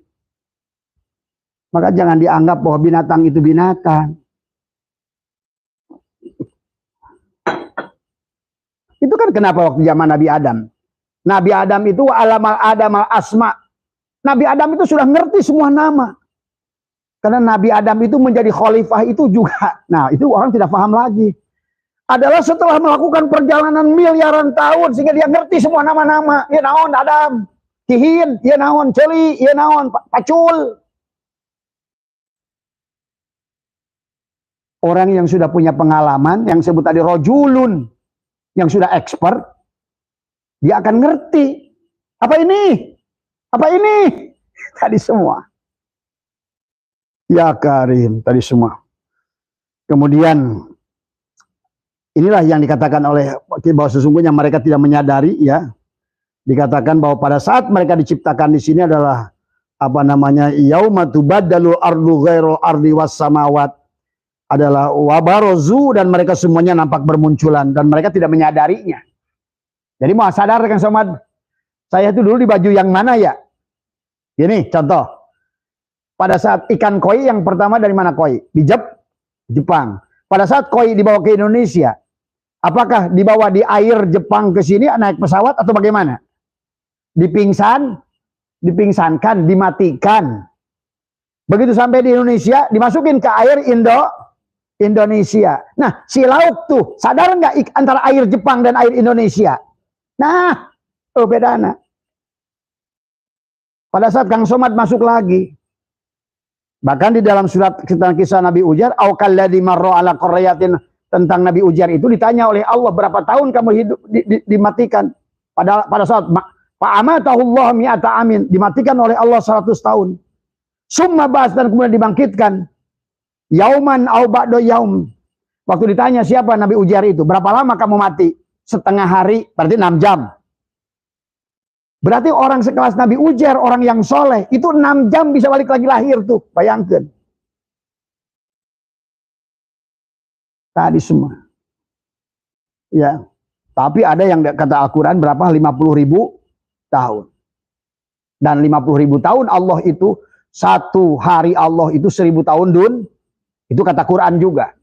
Speaker 1: Maka jangan dianggap bahwa binatang itu binatang. Itu kan kenapa waktu zaman Nabi Adam. Nabi Adam itu alamal Adam al asma. Nabi Adam itu sudah ngerti semua nama. Karena Nabi Adam itu menjadi khalifah itu juga. Nah, itu orang tidak paham lagi. Adalah setelah melakukan perjalanan miliaran tahun sehingga dia ngerti semua nama-nama. Ya naon Adam, Kihin, ya naon Celi, ya naon Pacul. Orang yang sudah punya pengalaman, yang sebut tadi rojulun, yang sudah expert, dia akan ngerti. Apa ini? Apa ini? Tadi semua. Ya Karim, tadi semua. Kemudian inilah yang dikatakan oleh bahwa sesungguhnya mereka tidak menyadari, ya. Dikatakan bahwa pada saat mereka diciptakan di sini adalah apa namanya? Yauma tubaddalul ardu ghairu ardi was samawat, adalah wabarozu, dan mereka semuanya nampak bermunculan dan mereka tidak menyadarinya. Jadi mau sadar kan Somad? Saya itu dulu di baju yang mana ya? Gini contoh. Pada saat ikan koi yang pertama dari mana koi? Di Jepang. Pada saat koi dibawa ke Indonesia, apakah dibawa di air Jepang ke sini naik pesawat atau bagaimana? Dipingsankan, dimatikan. Begitu sampai di Indonesia, dimasukin ke air Indonesia. Nah, si lauk tuh sadar nggak antara air Jepang dan air Indonesia? Nah, bedana. Pada saat Kang Somad masuk lagi, Bahkan di dalam surat kisah Nabi Ujar, au kalladzi marra ala qaryatin, tentang Nabi Ujar itu ditanya oleh Allah, berapa tahun kamu hidup dimatikan? Pada saat fa'amatahullah mi'ata amin, dimatikan oleh Allah 100 tahun. Summa ba'ats, dan kemudian dibangkitkan. Yauman au ba'da yaum. Waktu ditanya siapa Nabi Ujar itu, berapa lama kamu mati? Setengah hari, berarti 6 jam. Berarti orang sekelas Nabi Ujar, orang yang soleh, itu 6 jam bisa balik lagi lahir tuh. Bayangkan. Tadi semua. Ya. Tapi ada yang kata Al-Quran berapa? 50.000 tahun. Dan 50.000 tahun Allah itu, satu hari Allah itu 1000 tahun dun. Itu kata Quran juga.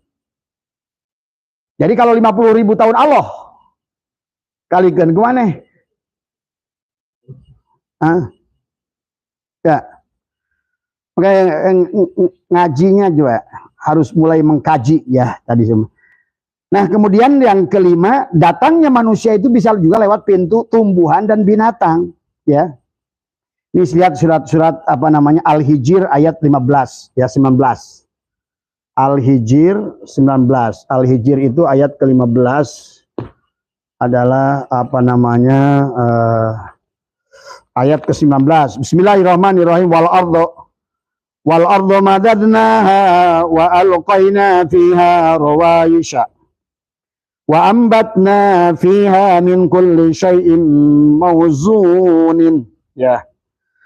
Speaker 1: Jadi kalau 50.000 tahun Allah, kalikan kemana? Ya. Oke, ngajinya juga harus mulai mengkaji ya tadi semua. Nah, kemudian yang kelima, datangnya manusia itu bisa juga lewat pintu tumbuhan dan binatang, ya. Ini lihat surat-surat apa namanya Al-Hijr ayat 15 ya 19. Al-Hijr 19. Al-Hijr itu ayat ke-15 adalah apa namanya ayat ke-19. Bismillahirrahmanirrahim. Wal ardo madadnaha wa alqaina fiha rawayisha wa ambatna fiha min kulli syai'in mawzunin. Ya.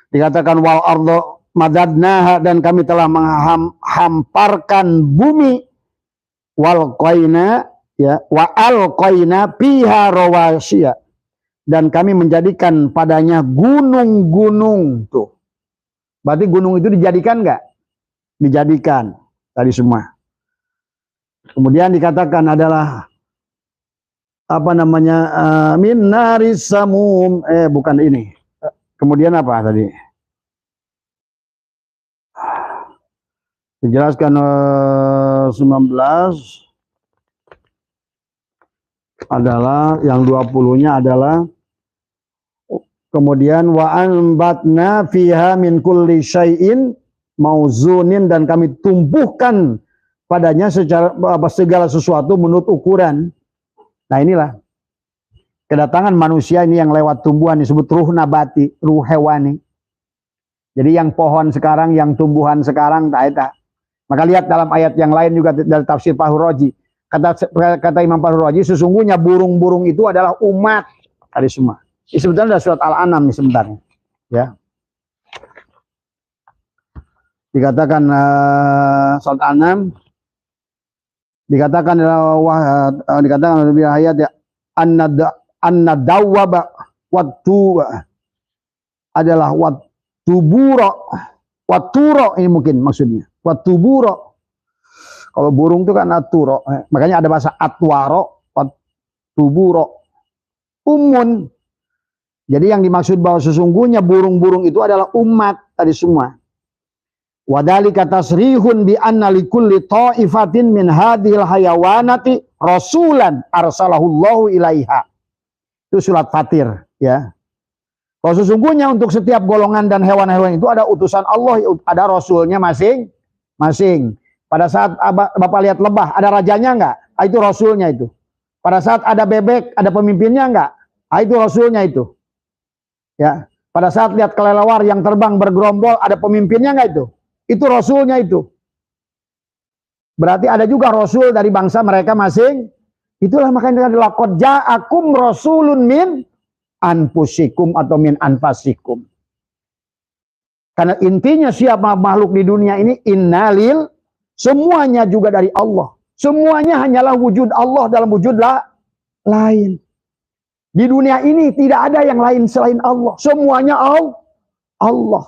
Speaker 1: Dikatakan wal ardo madadnaha, dan kami telah menghamparkan bumi, wal qaina ya wa alqaina fiha rawayisha, dan kami menjadikan padanya gunung-gunung tuh. Berarti gunung itu dijadikan enggak? Dijadikan tadi semua. Kemudian dikatakan adalah apa namanya min naris samum, bukan ini. Kemudian apa tadi? Dijelaskan 19 adalah yang 20-nya adalah kemudian wa anbatna fiha min kulli syai'in mauzunin, dan kami tumbuhkan padanya secara segala sesuatu menurut ukuran. Nah, inilah kedatangan manusia ini yang lewat tumbuhan disebut ruh nabati, ruh hewani. Jadi yang pohon sekarang, yang tumbuhan sekarang tak. Maka lihat dalam ayat yang lain juga dari tafsir Fahru Raji. Kata Imam Fahru Raji, sesungguhnya burung-burung itu adalah umat tadi semua. Ini sebenarnya surat Al-An'am nih sebenarnya. Ya. Dikatakan surat Al-An'am dikatakan lebih ayat ya annadawwaba wattu adalah waturo ini mungkin maksudnya. Watuburo. Kalau burung itu kan aturo. Makanya ada bahasa atwaro, watuburo. Umun. Jadi yang dimaksud bahwa sesungguhnya burung-burung itu adalah umat tadi semua. Wadhalika tasrihun bi anna likulli ta'ifatin min hadhil hayawanati rasulan arsalahullahu ilaiha. Itu surat Fatir ya. Kalau sesungguhnya untuk setiap golongan dan hewan-hewan itu ada utusan Allah, ada rasulnya masing-masing. Pada saat Bapak lihat lebah, ada rajanya enggak? Itu rasulnya itu. Pada saat ada bebek, ada pemimpinnya enggak? Itu rasulnya itu. Ya. Pada saat lihat kelelawar yang terbang bergerombol, ada pemimpinnya enggak itu? Itu rasulnya itu. Berarti ada juga rasul dari bangsa mereka masing. Itulah makanya laqad ja'akum rasulun min anfusikum atau min anfasikum. Karena intinya siapa makhluk di dunia ini innalil, semuanya juga dari Allah. Semuanya hanyalah wujud Allah dalam wujud lain. Di dunia ini tidak ada yang lain selain Allah. Semuanya Allah.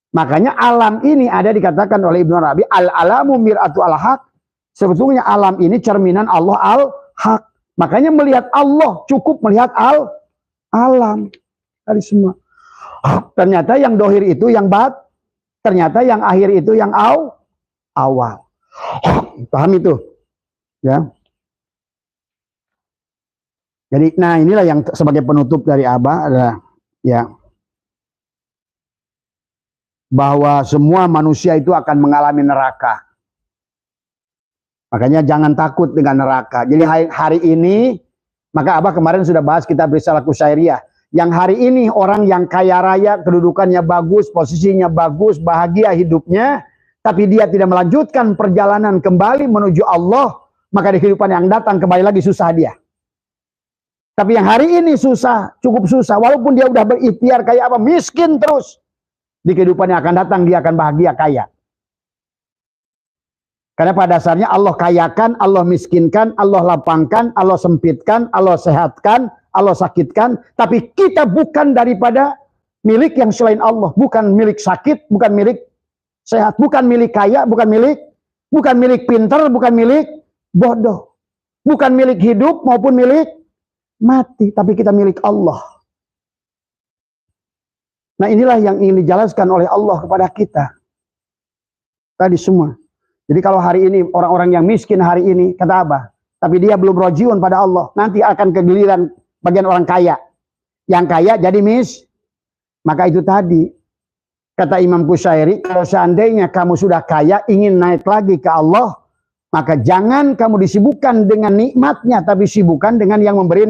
Speaker 1: Makanya alam ini ada dikatakan oleh Ibnu Arabi, al-alamu mir'atu al-haq. Sebetulnya alam ini cerminan Allah al-haq. Makanya melihat Allah cukup melihat alam dari semua. Ternyata yang dohir itu yang ternyata yang akhir itu yang awal. Paham itu? Ya. Jadi nah inilah yang sebagai penutup dari Abah adalah ya bahwa semua manusia itu akan mengalami neraka. Makanya jangan takut dengan neraka. Jadi hari ini, maka Abah kemarin sudah bahas kitab Risalah Qusairiyah. Yang hari ini orang yang kaya raya, kedudukannya bagus, posisinya bagus, bahagia hidupnya, tapi dia tidak melanjutkan perjalanan kembali menuju Allah, maka di kehidupan yang datang kembali lagi susah dia. Tapi yang hari ini susah, cukup susah, walaupun dia udah berikhtiar kayak apa, miskin terus. Di kehidupan yang akan datang dia akan bahagia kaya. Karena pada dasarnya Allah kayakan, Allah miskinkan, Allah lapangkan, Allah sempitkan, Allah sehatkan, Allah sakitkan. Tapi kita bukan daripada milik yang selain Allah. Bukan milik sakit, bukan milik sehat, bukan milik kaya, bukan milik pintar, bukan milik bodoh. Bukan milik hidup maupun milik mati, tapi kita milik Allah. Nah inilah yang ingin dijelaskan oleh Allah kepada kita. Tadi semua. Jadi kalau hari ini orang-orang yang miskin hari ini, kata Abah, tapi dia belum rojiun pada Allah, nanti akan kegiliran bagian orang kaya. Yang kaya jadi maka itu tadi, kata Imam Qusairi, kalau seandainya kamu sudah kaya, ingin naik lagi ke Allah, maka jangan kamu disibukkan dengan nikmatnya, tapi sibukkan dengan yang memberi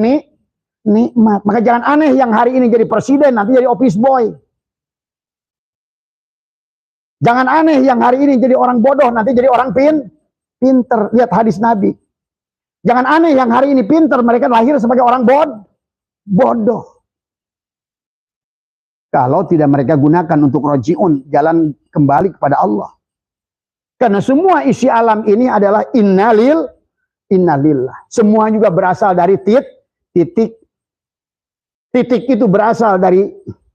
Speaker 1: nikmat. Maka jangan aneh yang hari ini jadi presiden, nanti jadi office boy. Jangan aneh yang hari ini jadi orang bodoh, nanti jadi orang pinter. Lihat hadis Nabi. Jangan aneh yang hari ini pinter, mereka lahir sebagai orang bodoh. Kalau tidak mereka gunakan untuk rojiun, jalan kembali kepada Allah. Karena semua isi alam ini adalah innalillah. Semua juga berasal dari titik. Titik itu berasal dari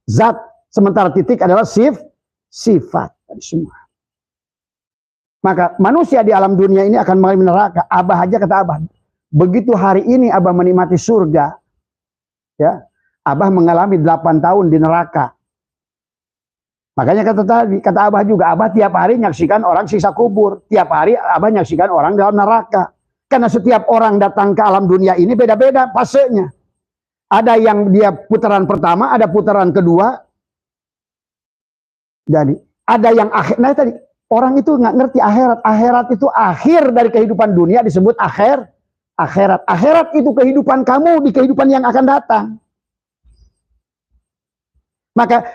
Speaker 1: zat, sementara titik adalah sifat. Semua. Maka manusia di alam dunia ini akan mengalami neraka. Abah aja kata Abah, begitu hari ini Abah menikmati surga, ya, Abah mengalami 8 tahun di neraka. Makanya kata Abah juga, Abah tiap hari menyaksikan orang siksa kubur, tiap hari Abah menyaksikan orang dalam neraka. Karena setiap orang datang ke alam dunia ini beda-beda fasenya. Ada yang dia putaran pertama, ada putaran kedua. Jadi ada yang akhir. Nah tadi orang itu nggak ngerti akhirat. Akhirat itu akhir dari kehidupan dunia disebut akhirat. Akhirat itu kehidupan kamu di kehidupan yang akan datang. Maka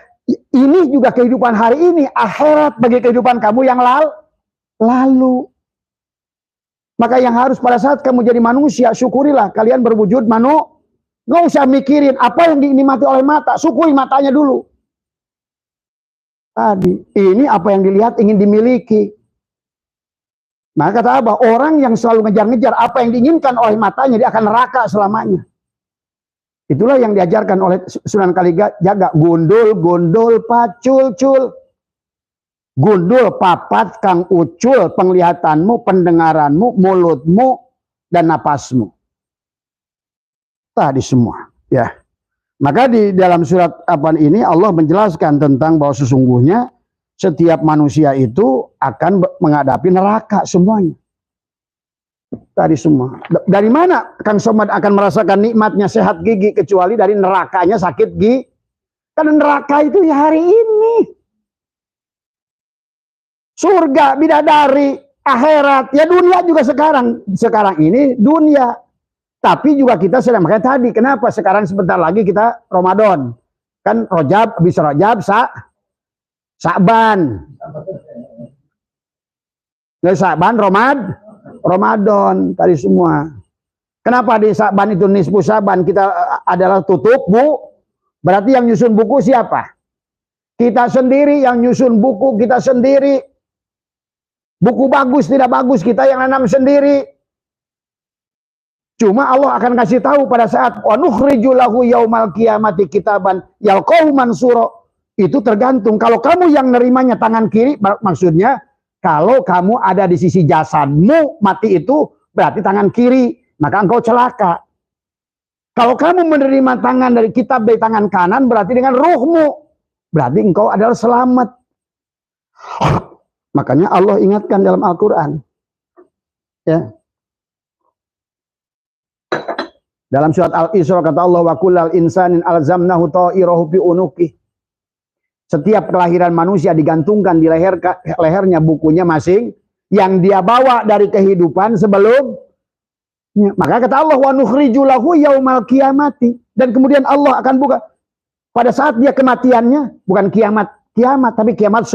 Speaker 1: ini juga kehidupan hari ini, akhirat bagi kehidupan kamu yang lalu. Maka yang harus pada saat kamu jadi manusia, syukurilah kalian berwujud manusia. Nggak usah mikirin apa yang dinikmati oleh mata, syukuri matanya dulu. Tadi, ini apa yang dilihat ingin dimiliki. Maka kata Abah, orang yang selalu ngejar-ngejar apa yang diinginkan oleh matanya, dia akan neraka selamanya. Itulah yang diajarkan oleh Sunan Kalijaga. Gundul, pacul. Gundul, papat, kang ucul, penglihatanmu, pendengaranmu, mulutmu, dan napasmu. Tadi semua. Ya. Maka di dalam surat apa ini Allah menjelaskan tentang bahwa sesungguhnya setiap manusia itu akan menghadapi neraka semuanya. Tadi semua. Dari mana Kang Somad akan merasakan nikmatnya sehat gigi kecuali dari nerakanya sakit gigi? Karena neraka itu ya hari ini. Surga, bidadari, akhirat, ya dunia juga sekarang. Sekarang ini dunia. Tapi juga kita sedang makanya tadi, kenapa sekarang sebentar lagi kita Ramadan. Kan Rojab, habis Rojab, Sa'ban. Dari Sa'ban, Ramadan, tadi semua. Kenapa di Sa'ban itu nisfu Sa'ban kita adalah tutup, Bu? Berarti yang nyusun buku siapa? Kita sendiri yang nyusun buku, kita sendiri. Buku bagus, tidak bagus, kita yang nanam sendiri. Cuma Allah akan kasih tahu pada saat wa nukhriju lahu yaumal qiyamati kitaban yalqahu mansura. Itu tergantung kalau kamu yang nerimanya tangan kiri, maksudnya kalau kamu ada di sisi jasadmu mati itu berarti tangan kiri, maka engkau celaka. Kalau kamu menerima tangan dari kitab dari tangan kanan berarti dengan ruhmu, berarti engkau adalah selamat. Makanya Allah ingatkan dalam Al-Qur'an. Ya. Dalam surat Al-Isra kata Allah wa kullal insanin alzamnahu ta'irahu fi unuqih. Setiap kelahiran manusia digantungkan di lehernya bukunya masing yang dia bawa dari kehidupan sebelum. Maka kata Allah, wa nukhriju lahu yaumal qiyamati, dan kemudian Allah akan buka pada saat dia kematiannya, bukan kiamat tapi kiamat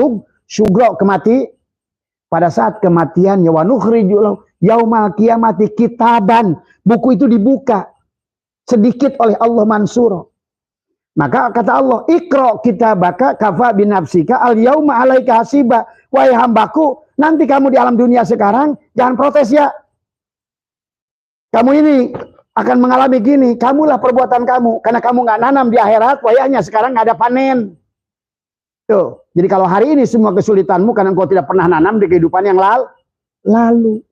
Speaker 1: sugro, kemati. Pada saat kematiannya, wa nukhriju lahu yaumal qiyamati kitaban, buku itu dibuka sedikit oleh Allah mansuro. Maka kata Allah, ikra kitabaka kafa binafsika al yauma alaika hasiba. Wahai hambaku, nanti kamu di alam dunia sekarang jangan protes ya. Kamu ini akan mengalami gini, kamulah perbuatan kamu, karena kamu nggak nanam di akhirat, wayahnya sekarang nggak ada panen. Tuh, jadi kalau hari ini semua kesulitanmu karena engkau tidak pernah nanam di kehidupan yang lalu.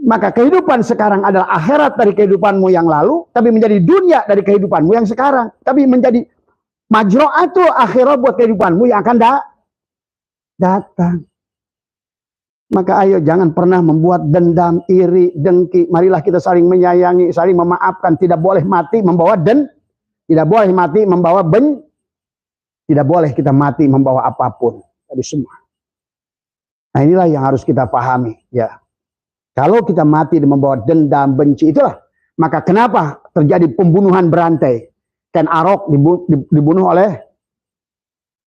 Speaker 1: Maka kehidupan sekarang adalah akhirat dari kehidupanmu yang lalu, tapi menjadi dunia dari kehidupanmu yang sekarang, tapi menjadi majro'atu akhirat buat kehidupanmu yang akan datang. Maka ayo jangan pernah membuat dendam, iri, dengki. Marilah kita saling menyayangi, saling memaafkan. Tidak boleh mati membawa tidak boleh mati membawa tidak boleh kita mati membawa apapun dari semua. Nah inilah yang harus kita pahami, ya. Kalau kita mati dan membawa dendam, benci, itulah. Maka kenapa terjadi pembunuhan berantai? Ken Arok dibunuh oleh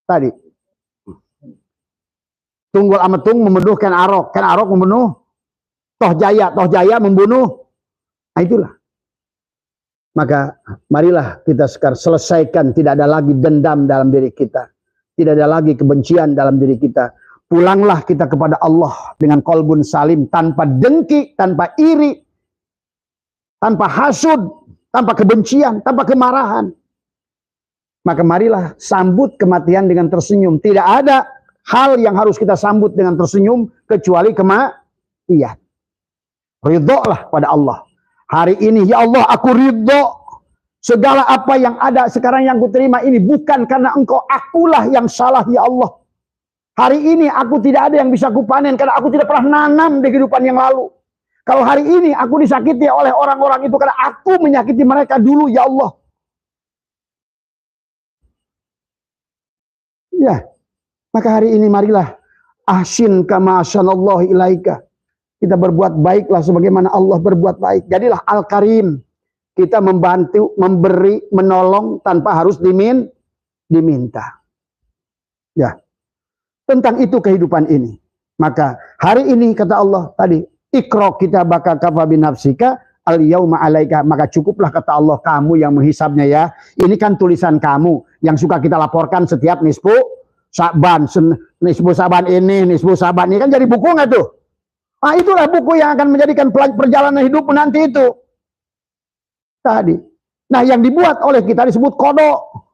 Speaker 1: tadi. Tunggul Ametung membunuh Ken Arok membunuh Toh Jaya membunuh. Nah itulah. Maka marilah kita sekarang selesaikan, tidak ada lagi dendam dalam diri kita. Tidak ada lagi kebencian dalam diri kita. Pulanglah kita kepada Allah dengan qalbun salim, tanpa dengki, tanpa iri, tanpa hasud, tanpa kebencian, tanpa kemarahan. Maka marilah sambut kematian dengan tersenyum. Tidak ada hal yang harus kita sambut dengan tersenyum kecuali kematian. Ridholah pada Allah. Hari ini ya Allah aku ridho. Segala apa yang ada sekarang yang kuterima ini bukan karena engkau, akulah yang salah ya Allah. Hari ini aku tidak ada yang bisa kupanen karena aku tidak pernah nanam di kehidupan yang lalu. Kalau hari ini aku disakiti oleh orang-orang itu karena aku menyakiti mereka dulu ya Allah. Ya. Maka hari ini marilah ahsin kama ahsanallahu ilaika. Kita berbuat baiklah sebagaimana Allah berbuat baik. Jadilah Al-Karim. Kita membantu, memberi, menolong tanpa harus diminta. Ya. Tentang itu kehidupan ini. Maka hari ini kata Allah tadi, ikra kitabaka kafa binafsika al yauma alaika. Maka cukuplah kata Allah kamu yang menghisabnya ya. Ini kan tulisan kamu yang suka kita laporkan setiap nisfu Sa'ban, nisfu Sa'ban ini, nisfu Sa'ban ini kan jadi buku nggak tuh? Nah itulah buku yang akan menjadikan perjalanan hidup nanti itu. Tadi. Nah yang dibuat oleh kita disebut kodok.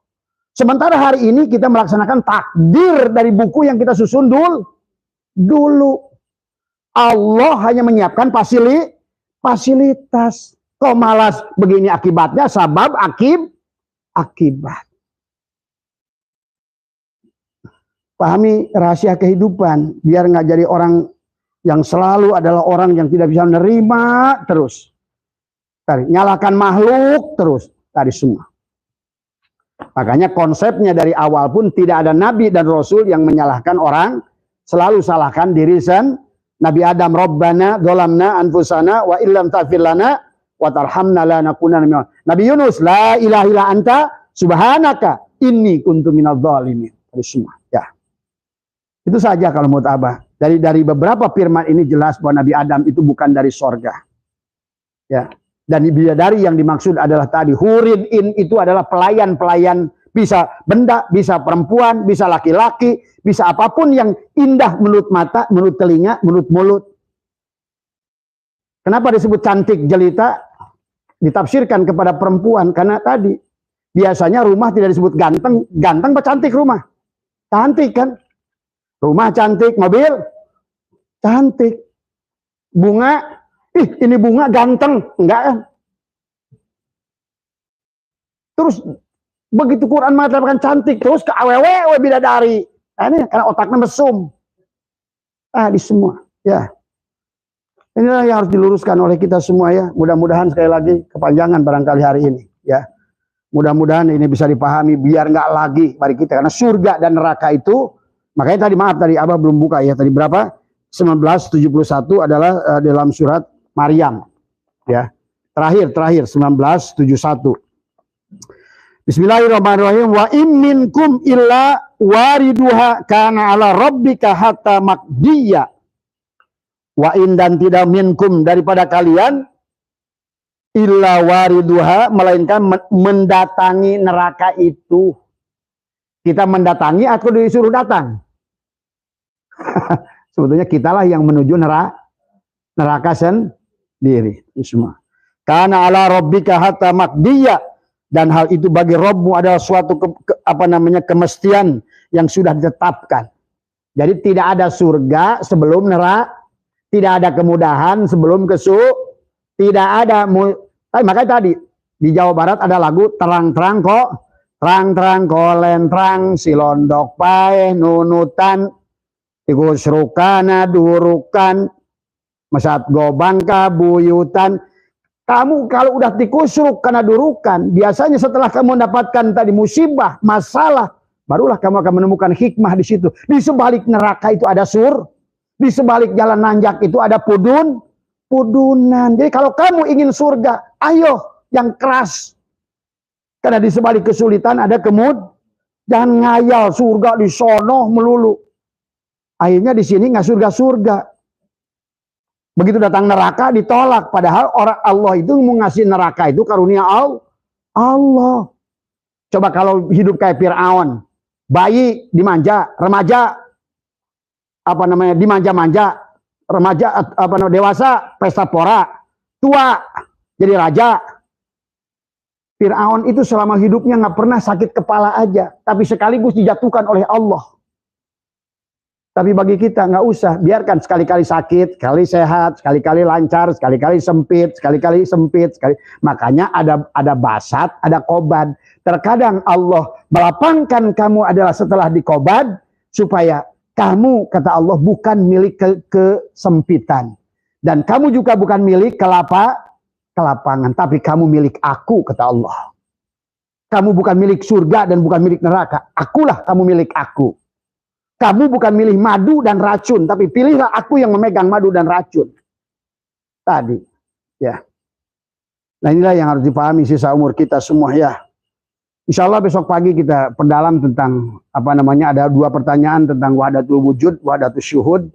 Speaker 1: Sementara hari ini kita melaksanakan takdir dari buku yang kita susun dulu. Allah hanya menyiapkan fasilitas. Kok malas begini akibatnya, sabab akibat. Pahami rahasia kehidupan, biar nggak jadi orang yang selalu adalah orang yang tidak bisa menerima terus. Tadi, nyalakan makhluk terus, tadi semua. Makanya konsepnya dari awal pun tidak ada nabi dan rasul yang menyalahkan orang, selalu salahkan diri sendiri. Nabi Adam, Rabbana dzalamna anfusana wa illam taghfir lana wa tarhamna lanakunanna minal. Nabi Yunus, la ilaha illa anta subhanaka inni kuntu minadz dzalimin. Tadi semua, ya. Itu saja kalau menurut Abah. Dari beberapa firman ini jelas bahwa Nabi Adam itu bukan dari sorga. Ya. Dan bidadari yang dimaksud adalah tadi hurin in itu adalah pelayan-pelayan, bisa benda, bisa perempuan, bisa laki-laki, bisa apapun yang indah menurut mata, menurut telinga, menurut mulut. Kenapa disebut cantik jelita? Ditafsirkan kepada perempuan karena tadi biasanya rumah tidak disebut ganteng, ganteng apa cantik rumah? Cantik kan? Rumah cantik, mobil cantik. Bunga, ini bunga ganteng, enggak kan? Terus begitu Quran mengatakan cantik, terus ke awewe bidadari. Nah, ini karena otaknya mesum. Di semua, ya. Inilah yang harus diluruskan oleh kita semua ya. Mudah-mudahan sekali lagi kepanjangan barangkali hari ini, ya. Mudah-mudahan ini bisa dipahami biar nggak lagi bagi kita, karena surga dan neraka itu, makanya tadi maaf tadi Abah belum buka ya, tadi berapa? 1971 adalah dalam surat Maryam ya. Terakhir 1971. Bismillahirrahmanirrahim. Wa in minkum illa wariduha kana ala rabbika hatta maqdiya. Wa in, dan tidak minkum daripada kalian, illa wariduha, melainkan mendatangi neraka itu. Kita mendatangi atau disuruh datang? Sebetulnya kitalah yang menuju neraka sendiri. Semua. Karena ala rabbika hatta maqdiya, dan hal itu bagi Rabbmu adalah suatu kemestian yang sudah ditetapkan. Jadi tidak ada surga sebelum neraka, tidak ada kemudahan sebelum tidak ada. Makanya tadi di Jawa Barat ada lagu terang-terang kok, terang-terang kolentrang silondok paeh nunutan ikusrukana durukan masat gobangka buyutan. Kamu kalau udah dikusruk karena durukan, biasanya setelah kamu mendapatkan tadi musibah, masalah, barulah kamu akan menemukan hikmah di situ. Di sebalik neraka itu ada di sebalik jalan nanjak itu ada pudunan. Jadi kalau kamu ingin surga, ayo yang keras. Karena di sebalik kesulitan ada jangan ngayal surga di sono melulu. Akhirnya di sini nggak surga-surga. Begitu datang neraka ditolak, padahal orang Allah itu mau ngasih neraka itu karunia Allah. Coba kalau hidup kayak Fir'aun, bayi dimanja, remaja dimanja-manja, remaja dewasa pesta pora, tua jadi raja. Fir'aun itu selama hidupnya nggak pernah sakit kepala aja, tapi sekaligus dijatuhkan oleh Allah. Tapi bagi kita nggak usah, biarkan sekali-kali sakit, sekali sehat, sekali-kali lancar, sekali-kali sempit, sekali-kali sempit, Makanya ada basat, ada qobad. Terkadang Allah melapangkan kamu adalah setelah dikobad, supaya kamu, kata Allah, bukan milik kesempitan. Dan kamu juga bukan milik kelapangan, tapi kamu milik aku, kata Allah. Kamu bukan milik surga dan bukan milik neraka. Akulah kamu milik aku. Kamu bukan milih madu dan racun, tapi pilihlah aku yang memegang madu dan racun. Tadi, ya. Nah inilah yang harus dipahami sisa umur kita semua ya. Insya Allah besok pagi kita perdalam tentang ada 2 pertanyaan tentang wahdatul wujud, wahdatul syuhud.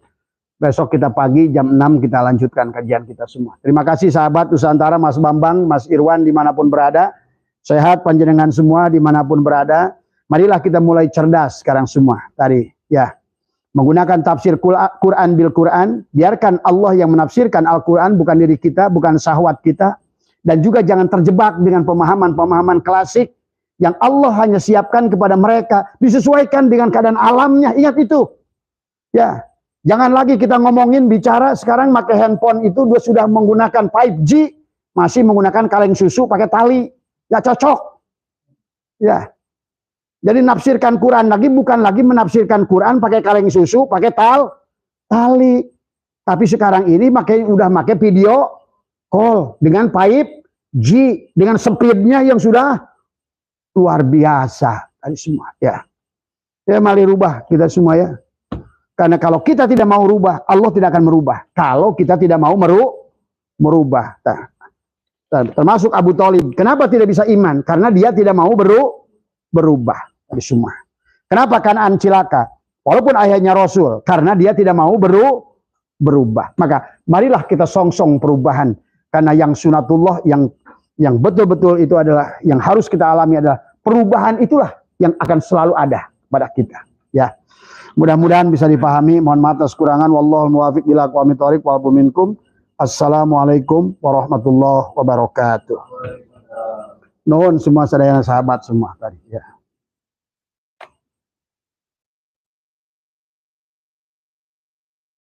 Speaker 1: Besok kita pagi jam 6 kita lanjutkan kajian kita semua. Terima kasih sahabat Nusantara, Mas Bambang, Mas Irwan dimanapun berada. Sehat panjenengan semua dimanapun berada. Marilah kita mulai cerdas sekarang semua. Tadi. Ya, menggunakan tafsir Quran bil Quran, biarkan Allah yang menafsirkan Al-Quran, bukan diri kita, bukan syahwat kita, dan juga jangan terjebak dengan pemahaman-pemahaman klasik yang Allah hanya siapkan kepada mereka, disesuaikan dengan keadaan alamnya. Ingat itu, ya, jangan lagi kita ngomongin bicara sekarang pakai handphone itu sudah menggunakan 5G, masih menggunakan kaleng susu pakai tali, nggak cocok, ya. Jadi nafsirkan Quran lagi bukan lagi menafsirkan Quran pakai kaleng susu, pakai tali. Tapi sekarang ini udah pakai video call dengan 5G, dengan speednya yang sudah luar biasa. Tadi semua ya. Ya mari rubah kita semua ya. Karena kalau kita tidak mau rubah, Allah tidak akan merubah. Kalau kita tidak mau merubah. Termasuk Abu Thalib. Kenapa tidak bisa iman? Karena dia tidak mau berubah. Tadi semua. Kenapa Kanaan cilaka? Walaupun ayahnya Rasul, karena dia tidak mau berubah. Maka marilah kita songsong perubahan, karena yang sunatullah, yang betul-betul itu adalah yang harus kita alami, adalah perubahan itulah yang akan selalu ada pada kita. Ya, mudah-mudahan bisa dipahami. Mohon maaf atas kekurangan. Wallahul muwaffiq ila aqwamit thoriq wa minkum. Assalamualaikum warahmatullahi wabarakatuh. Nuhun semua saudara sahabat semua tadi. Ya.